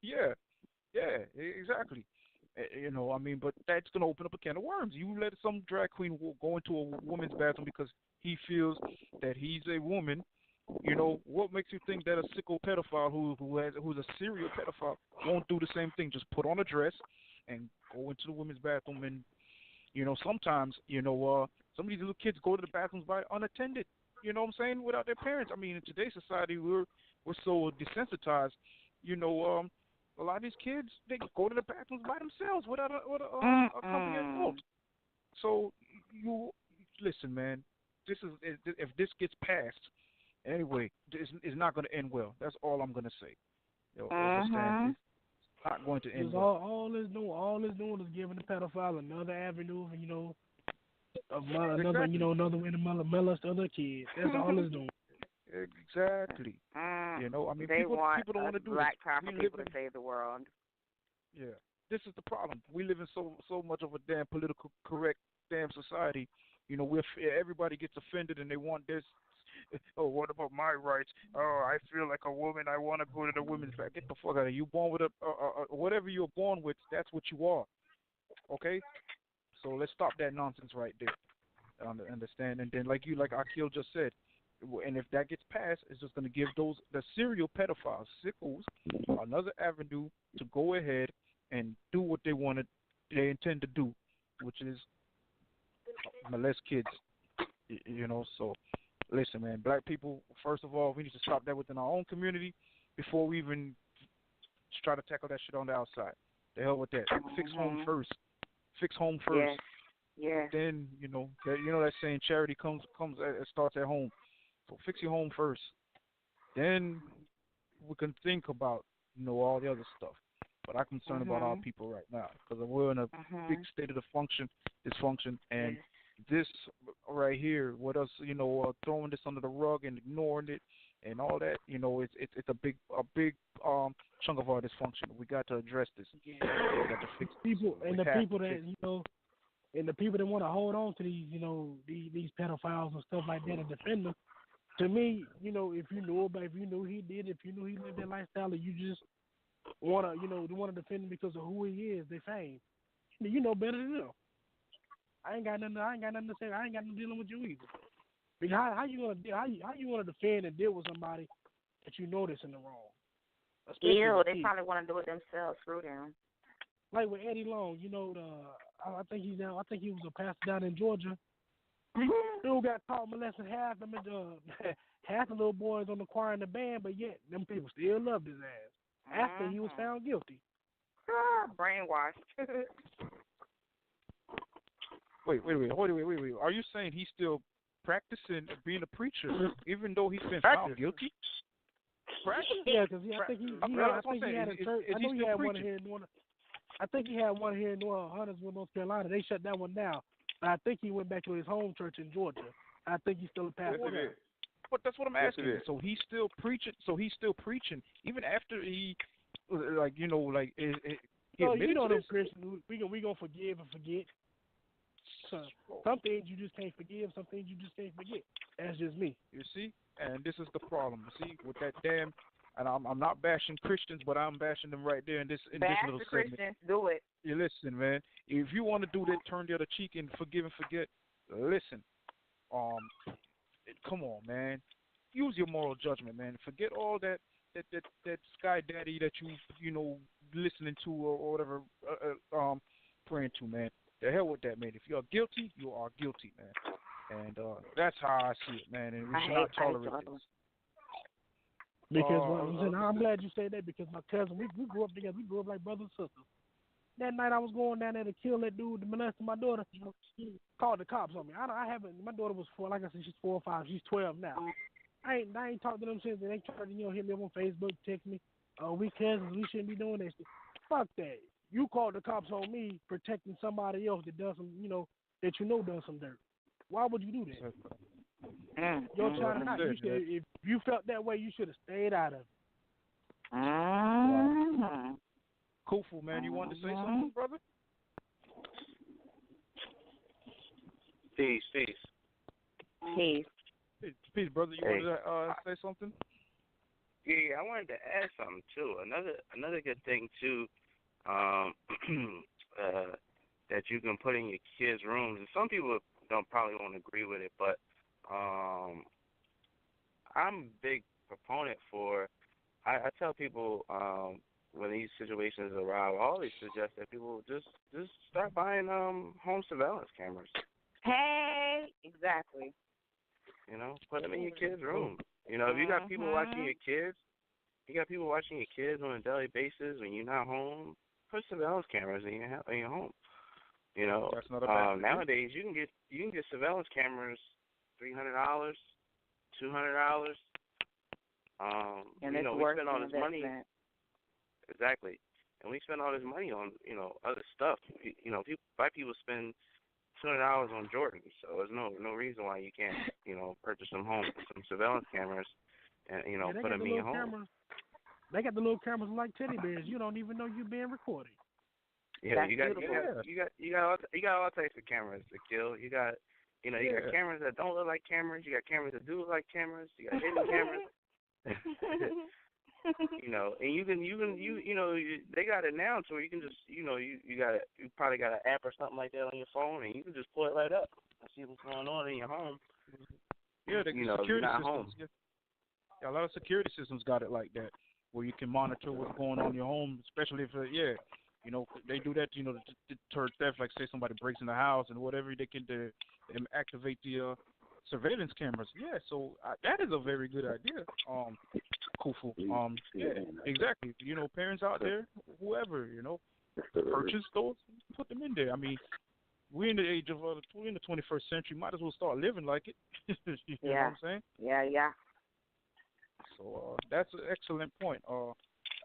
[SPEAKER 6] Yeah, exactly. But that's going to open up a can of worms. You let some drag queen go into a woman's bathroom because he feels that he's a woman. What makes you think that a sicko pedophile who's a serial pedophile won't do the same thing? Just put on a dress and go into the women's bathroom. And sometimes some of these little kids go to the bathrooms by unattended. You know what I'm saying? Without their parents. I mean, in today's society, we're so desensitized. A lot of these kids, they go to the bathrooms by themselves without a company adult. So you listen, man. If this gets passed, anyway, it's not going to end well. That's all I'm going to say. Understand? It's not going to end well.
[SPEAKER 4] All it's doing is giving the pedophile another avenue, another way to molest other kids. That's all it's doing.
[SPEAKER 3] Exactly.
[SPEAKER 6] They
[SPEAKER 3] people don't want to do
[SPEAKER 6] black
[SPEAKER 3] this.
[SPEAKER 6] powerful people to save the world.
[SPEAKER 3] Yeah, this is the problem. We live in so much of a damn political correct damn society. Everybody gets offended and they want this. Oh, what about my rights? Oh, I feel like a woman. I want to go to the women's bath. Get the fuck out of here. You born with whatever you're born with. That's what you are. Okay. So let's stop that nonsense right there. Understand? And then like Akil just said. And if that gets passed, it's just going to give the serial pedophiles, sickos, another avenue to go ahead and do what they intend to do, which is molest kids. So listen, man, black people, first of all, we need to stop that within our own community before we even try to tackle that shit on the outside. The hell with that. Fix home first. Fix home first.
[SPEAKER 6] Yeah.
[SPEAKER 3] Then, that saying, charity starts at home. So fix your home first. Then we can think about, all the other stuff. But I'm concerned about our people right now because we're in a big state of dysfunction. And this right here, with us, throwing this under the rug and ignoring it and all that, it's a big chunk of our dysfunction. We got to address this. We got to fix
[SPEAKER 4] people and the people that and the people that want to hold on to these these pedophiles and stuff like that and defend them. To me, if you knew he did, if you knew he lived that lifestyle, and you just want to defend him because of who he is, their fame, you know better than them. I ain't got nothing to say. I ain't got no dealing with you either. Because how you gonna defend and deal with somebody that you know that's in the wrong?
[SPEAKER 6] They probably want to do it themselves. Screw them.
[SPEAKER 4] Like with Eddie Long, I think he was a pastor down in Georgia. Dude got caught molesting half the little boys on the choir and the band, but yet them people still loved his ass after he was found guilty.
[SPEAKER 6] Brainwashed.
[SPEAKER 3] Wait. Are you saying he's still practicing being a preacher even though he's been found guilty?
[SPEAKER 4] Practice? Yeah, because I think he had a church. I know he had one here in North. I think he had one here in Huntersville, North Carolina. They shut that one down. I think he went back to his home church in Georgia. I think he's still a pastor.
[SPEAKER 3] But that's what I'm asking. So he's still preaching. Even after he, like, you know, like. He
[SPEAKER 4] you know them Christians. We gonna forgive and forget. So, some things you just can't forgive. Some things you just can't forget. That's just me.
[SPEAKER 3] You see, and this is the problem. You see, with that damn. And I'm not bashing Christians, but I'm bashing them right there in this little segment.
[SPEAKER 6] Christians, do it.
[SPEAKER 3] You listen, man. If you want to do that, turn the other cheek and forgive and forget. Listen, come on, man. Use your moral judgment, man. Forget all that sky daddy that you know listening to or whatever praying to, man. The hell with that, man. If you are guilty, you are guilty, man. And that's how I see it, man. And we should not tolerate this.
[SPEAKER 4] Because I'm glad you said that, because my cousin, we grew up together. We grew up like brothers and sisters. That night I was going down there to kill that dude that molested my daughter. He called the cops on me. I haven't. My daughter was 4. Like I said, she's 4 or 5. She's 12 now. I ain't talked to them since. They tried to hit me up on Facebook, text me. We cousins. We shouldn't be doing that shit. Fuck that. You called the cops on me protecting somebody else that does some, that done some dirt. Why would you do that? Your child not. If you felt that way, you should have stayed out of it.
[SPEAKER 3] Kufu, man, you wanted to say something, brother?
[SPEAKER 8] Peace.
[SPEAKER 3] Peace, brother. You wanted to say something?
[SPEAKER 8] Yeah, I wanted to add something too. Another good thing too, that you can put in your kids' rooms, and some people probably won't agree with it, but I'm a big proponent for. I tell people when these situations arise, I always suggest that people just start buying home surveillance cameras.
[SPEAKER 6] Hey, exactly.
[SPEAKER 8] Put them in your kids' room. If you got people watching your kids, on a daily basis when you're not home, put surveillance cameras in your home.
[SPEAKER 3] That's not a bad
[SPEAKER 8] nowadays you can get surveillance cameras $300, $200.
[SPEAKER 6] And
[SPEAKER 8] we spend all this money.
[SPEAKER 6] Exactly.
[SPEAKER 8] And we spend all this money on other stuff. White people spend $200 on Jordans, so there's no reason why you can't purchase some surveillance cameras and put them in your home.
[SPEAKER 4] Cameras. They got the little cameras like teddy bears. You don't even know you're being recorded.
[SPEAKER 8] Yeah, you got all types of cameras to kill. You got cameras that don't look like cameras. You got cameras that do look like cameras. You got hidden cameras. And they got it now to where you can just you probably got an app or something like that on your phone, and you can just pull it right up and see what's going on in your home.
[SPEAKER 3] Yeah, the security systems.
[SPEAKER 8] Home.
[SPEAKER 3] Yeah, a lot of security systems got it like that, where you can monitor what's going on in your home, especially if they do that, to deter theft. Like say somebody breaks in the house and whatever, they can activate the surveillance cameras. Yeah, so that is a very good idea. Kufu. Yeah, exactly. Parents out there, whoever, purchase those, put them in there. I mean, we're in the age of we're in the 21st century. Might as well start living like it. You know what I'm saying?
[SPEAKER 6] Yeah.
[SPEAKER 3] So that's an excellent point.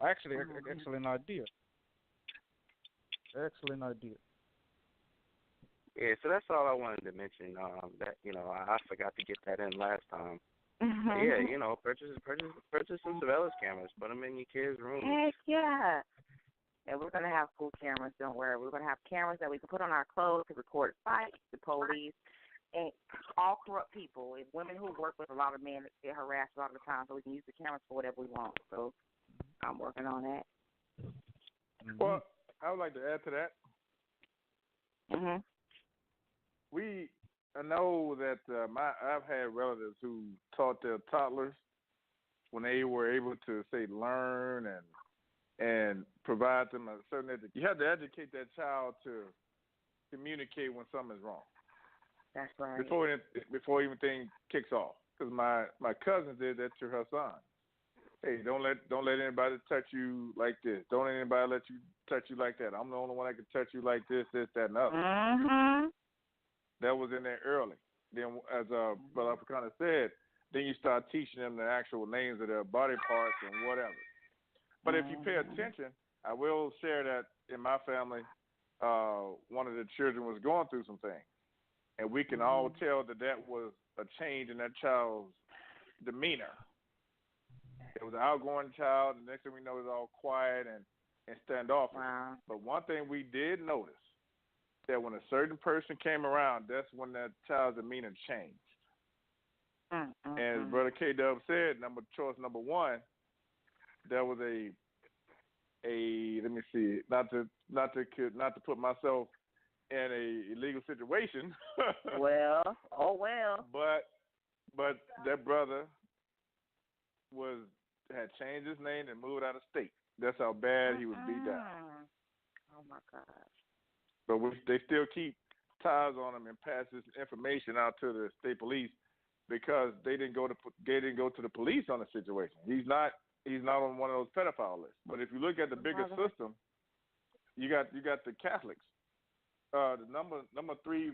[SPEAKER 3] Actually, excellent idea. Excellent idea.
[SPEAKER 8] Yeah, so that's all I wanted to mention. That I forgot to get that in last time. Yeah, purchase some surveillance cameras. Put them in your kids' rooms.
[SPEAKER 6] Heck yeah. And we're gonna have cool cameras. Don't worry. We're gonna have cameras that we can put on our clothes to record fights, the police, and all corrupt people. And women who work with a lot of men that get harassed a lot of the time, so we can use the cameras for whatever we want. So I'm working on that.
[SPEAKER 5] Well, I would like to add to that. I know that I've had relatives who taught their toddlers when they were able to learn and provide them a certain education. You have to educate that child to communicate when something is wrong.
[SPEAKER 6] That's right.
[SPEAKER 5] Before anything kicks off. Because my cousin did that to her son. Hey, don't let anybody touch you like this. Don't let anybody let you touch you like that. I'm the only one that can touch you like this, that, and the other.
[SPEAKER 6] Mm-hmm.
[SPEAKER 5] That was in there early. Then, as Brother Afrikan said, then you start teaching them the actual names of their body parts and whatever. But if you pay attention, I will share that in my family, one of the children was going through some things. And we can all tell that was a change in that child's demeanor. It was an outgoing child. The next thing we know, it was all quiet and standoffish.
[SPEAKER 6] Wow. But
[SPEAKER 5] one thing we did notice, that when a certain person came around, that's when that child's demeanor changed. And as Brother K-Dub said, choice number one, there was a let me see, not to put myself in a illegal situation.
[SPEAKER 6] well.
[SPEAKER 5] But that brother had changed his name and moved out of state. That's how bad he was beat down.
[SPEAKER 6] Oh my gosh.
[SPEAKER 5] But they still keep ties on him and pass this information out to the state police because they didn't go to the police on the situation. He's not on one of those pedophile lists. But if you look at the bigger system, you got the Catholics. The number 3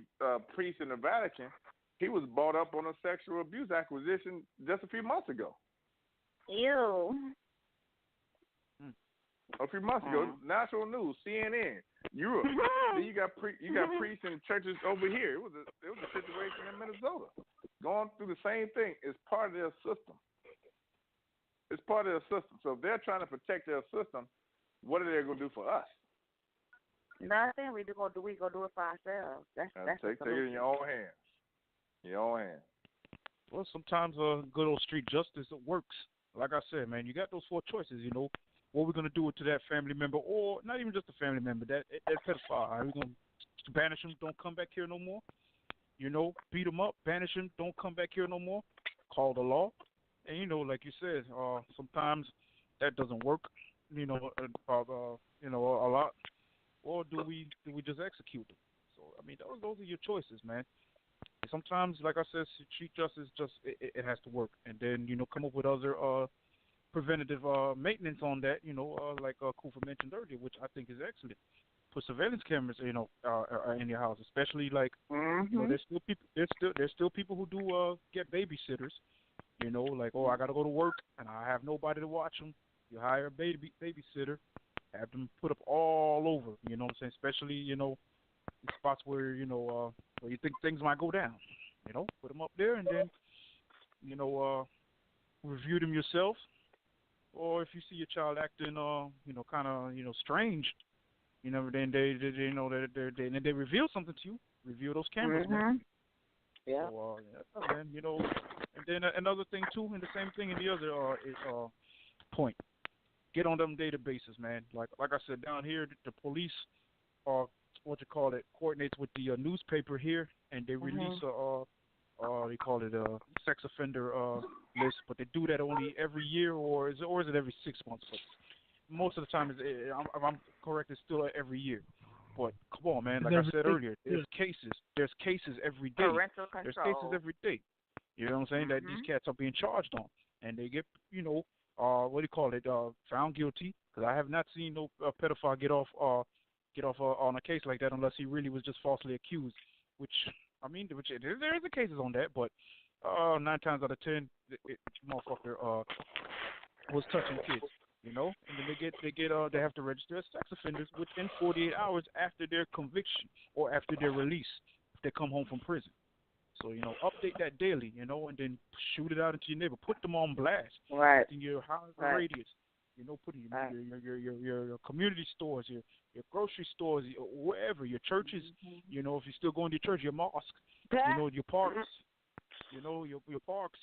[SPEAKER 5] priest in the Vatican, he was brought up on a sexual abuse acquisition just a few months ago.
[SPEAKER 6] Ew.
[SPEAKER 5] A few months ago, national news, CNN, Europe. Then you got priests in churches over here. It was a situation in Minnesota, going through the same thing. It's part of their system. It's part of their system. So if they're trying to protect their system, what are they going to do for us?
[SPEAKER 6] Nothing. We go do it for ourselves. That's
[SPEAKER 5] take it in your own hands. Your own hands.
[SPEAKER 3] Well, sometimes good old street justice works. Like I said, man, you got those 4 choices. You know, what we're gonna do to that family member, or not even just a family member, that pedophile. Are we gonna banish him? Don't come back here no more. You know, beat him up, banish him. Don't come back here no more. Call the law. And you know, like you said, sometimes that doesn't work. You know, a lot. Or do we just execute them? So I mean, those are your choices, man. Sometimes, like I said, street justice it has to work, and then come up with other preventative maintenance on that. Like Kufa mentioned earlier, which I think is excellent. Put surveillance cameras, in your house, especially like there's still people who do get babysitters. Like I got to go to work and I have nobody to watch them. You hire a babysitter, have them put up all over. You know what I'm saying? Especially spots where where you think things might go down. Put them up there and then review them yourself. Or if you see your child acting kind of strange, then they reveal something to you. Review those cameras, man.
[SPEAKER 6] Yeah.
[SPEAKER 3] So, and then another thing too, and the same thing in the other point. Get on them databases, man. Like I said, down here, the police coordinates with the newspaper here, and they release they call it a sex offender list, but they do that only every year, or is it every 6 months? But most of the time, if I'm correct, it's still every year. But come on, man, like I said earlier, there's cases every day.
[SPEAKER 6] Parental control.
[SPEAKER 3] There's cases every day. You know what I'm saying? That these cats are being charged on, and they get found guilty. Because I have not seen no pedophile get off on a case like that unless he really was just falsely accused. There is cases on that, but 9 times out of 10, motherfucker was touching kids. And then they have to register as sex offenders within 48 hours after their conviction or after their release if they come home from prison. So update that daily, and then shoot it out into your neighbor. Put them on blast.
[SPEAKER 6] Right.
[SPEAKER 3] In your house radius. Put your community stores, your grocery stores, wherever, your churches. If you're still going to your church, your mosque. Your parks. Your parks,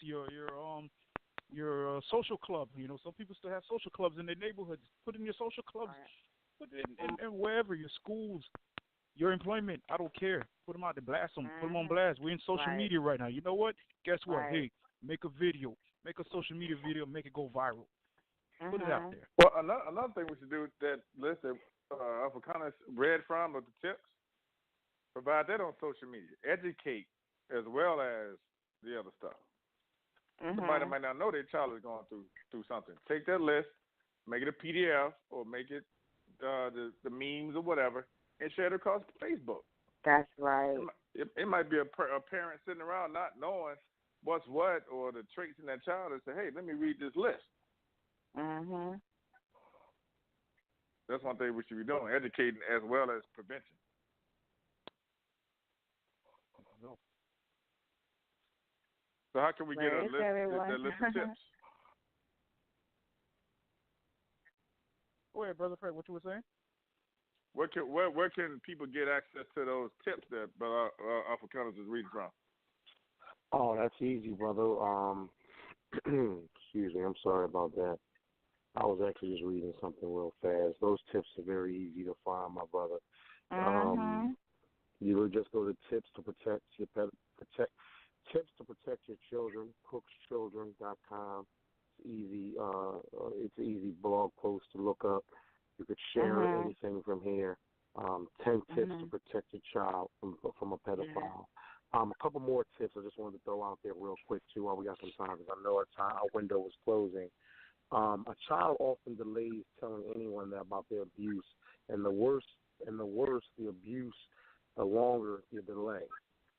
[SPEAKER 3] your social club. Some people still have social clubs in their neighborhoods. Put in your social clubs. Put it in wherever, your schools, your employment. I don't care. Put them out there, blast them. Put them on blast. We're in social media right now. You know what? Guess what? Hey, make a video. Make a social media video. Make it go viral. Put it out there.
[SPEAKER 5] Well, another thing we should do that list that Afrikan read from, of the tips, provide that on social media. Educate as well as the other stuff. Somebody might not know their child is going through something. Take that list, make it a PDF, or make it the memes or whatever, and share it across Facebook.
[SPEAKER 6] That's right.
[SPEAKER 5] It might be a parent sitting around not knowing what's what or the traits in that child and say, hey, let me read this list.
[SPEAKER 6] Mhm.
[SPEAKER 5] That's one thing we should be doing, educating as well as prevention. So how can we get a list of tips?
[SPEAKER 3] Go ahead, Brother Fred, what you were saying?
[SPEAKER 5] Where can people get access to those tips that Afrikaners is reading from?
[SPEAKER 9] Oh, that's easy, brother. Excuse me, I'm sorry about that. I was actually just reading something real fast. Those tips are very easy to find, my brother. You would just go to tips to protect your children, cookschildren.com. It's easy. It's an easy blog post to look up. You could share anything from here. 10 tips to protect your child from a pedophile. A couple more tips I just wanted to throw out there real quick too while we got some time, because I know our window was closing. A child often delays telling anyone about their abuse, and the worse the abuse, the longer the delay.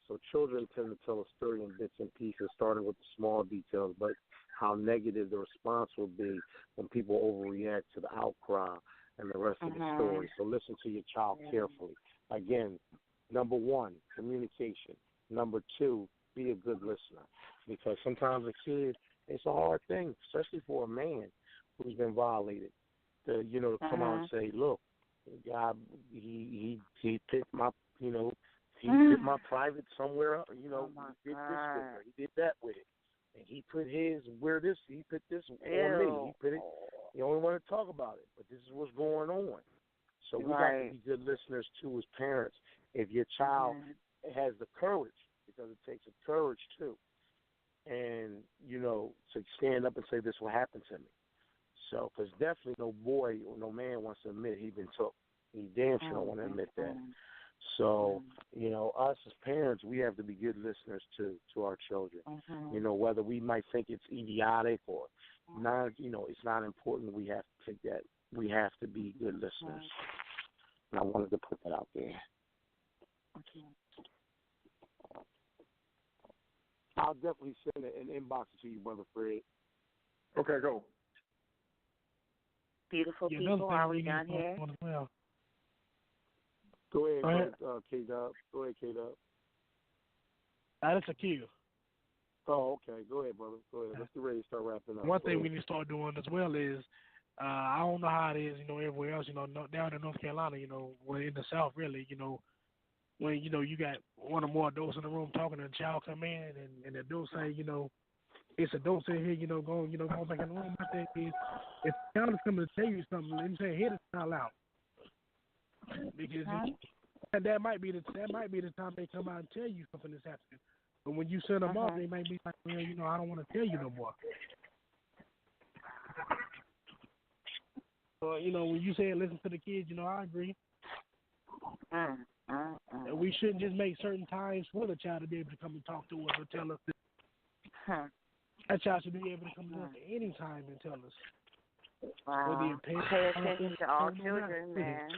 [SPEAKER 9] So children tend to tell a story in bits and pieces, starting with the small details, but how negative the response will be when people overreact to the outcry and the rest of the story. So listen to your child carefully. Again, number 1, communication. Number 2, be a good listener, because sometimes a kid, it's a hard thing, especially for a man who's been violated, to come out and say, look, God, he picked my, he picked my private somewhere up, he did this with her, he did that with it, and he put he put this on me, he put it. You only want to talk about it, but this is what's going on. So we got to be good listeners too as parents. If your child has the courage, because it takes a courage too, and to stand up and say this will happen to me. So, because definitely no boy or no man wants to admit he's been took. He damn sure don't want to admit that. So, us as parents, we have to be good listeners to our children. Whether we might think it's idiotic or not, it's not important. We have to take that. We have to be good listeners. And I wanted to put that out there. I'll definitely send an inbox to you, Brother Fred.
[SPEAKER 5] Okay, go.
[SPEAKER 6] Beautiful people, are we done here?
[SPEAKER 4] Well.
[SPEAKER 9] Go ahead, K-Dub. Go ahead, K-Dub.
[SPEAKER 4] That's a cue.
[SPEAKER 9] Oh, okay. Go ahead, brother. Go ahead. Let's get ready to start wrapping up.
[SPEAKER 4] One thing we need to start doing as well is, I don't know how it is, everywhere else, down in North Carolina, well, in the South, really, when, you got one or more adults in the room talking and a child come in and the adult say, it's adults in here, going back in the room. My thing is, if the child is coming to tell you something, let me say, hear the child out. Because that might be the time they come out and tell you something is happening. But when you send them off, they might be like, well, I don't want to tell you no more. When you say listen to the kids, I agree. And we shouldn't just make certain times for the child to be able to come and talk to us or tell us. That child should be able to come to us at any time and tell us.
[SPEAKER 6] Wow. Pay attention to all children, man.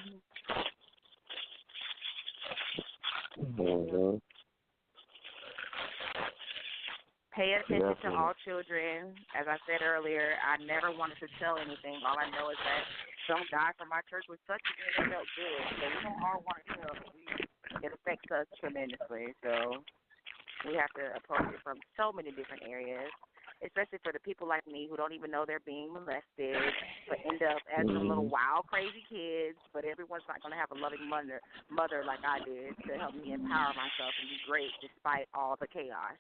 [SPEAKER 6] Pay attention to all children. As I said earlier, I never wanted to tell anything. All I know is that some guy from my church was touching me and it felt good. So we don't all want to tell, but it affects us tremendously. So we have to approach it from so many different areas, especially for the people like me who don't even know they're being molested, but end up as some little wild, crazy kids. But everyone's not going to have a loving mother like I did to help me empower myself and be great despite all the chaos.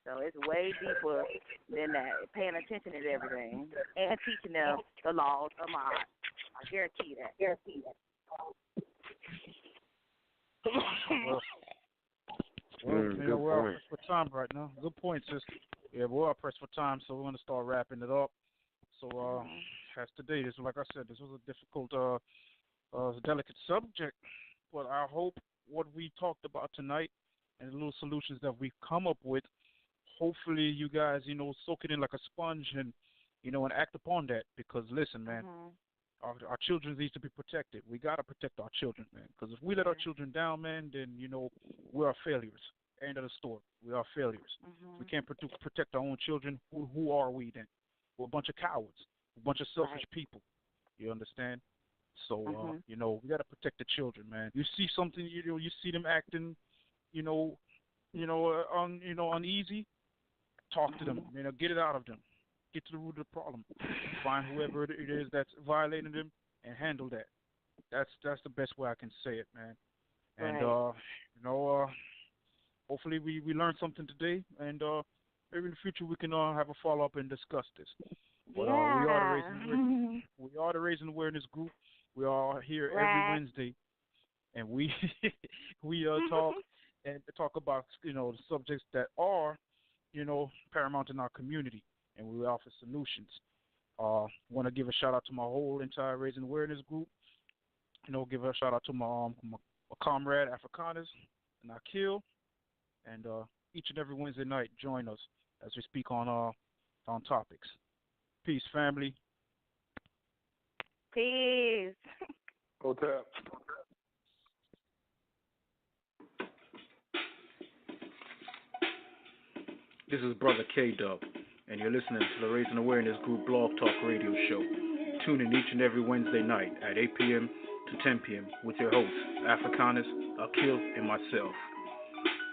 [SPEAKER 6] So it's way deeper than that. Paying attention is everything, and teaching them the laws of Maat. I guarantee that.
[SPEAKER 3] We're all pressed for time right now. Good point, sister. Yeah, we're all pressed for time, so we're going to start wrapping it up. So, as today, like I said, this was a difficult, delicate subject, but I hope what we talked about tonight and the little solutions that we've come up with, hopefully you guys, soak it in like a sponge and, and act upon that. Because listen, man, our children need to be protected. We gotta protect our children, man. Because if we let our children down, man, then we are failures. End of the story. We are failures. If we can't protect our own children, who are we then? We're a bunch of cowards, a bunch of selfish people. You understand? So we gotta protect the children, man. You see something, you see them acting, uneasy. Talk to them. Get it out of them. Get to the root of the problem. Find whoever it is that's violating them and handle that. That's the best way I can say it, man. And hopefully we learned something today, and maybe in the future we can have a follow up and discuss this. But we are the Raising Awareness group. We are here every Wednesday, and we talk about the subjects that are paramount in our community, and we offer solutions. Want to give a shout out to my whole entire Raising Awareness group. Give a shout out to my comrade Afrikaners and Akil, and each and every Wednesday night join us as we speak on topics. Peace, family.
[SPEAKER 6] Peace.
[SPEAKER 5] Hotel.
[SPEAKER 10] This is Brother K-Dub, and you're listening to the Raising Awareness Group Blog Talk Radio Show. Tune in each and every Wednesday night at 8 p.m. to 10 p.m. with your hosts, Afrikaners, Akil, and myself.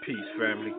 [SPEAKER 10] Peace, family.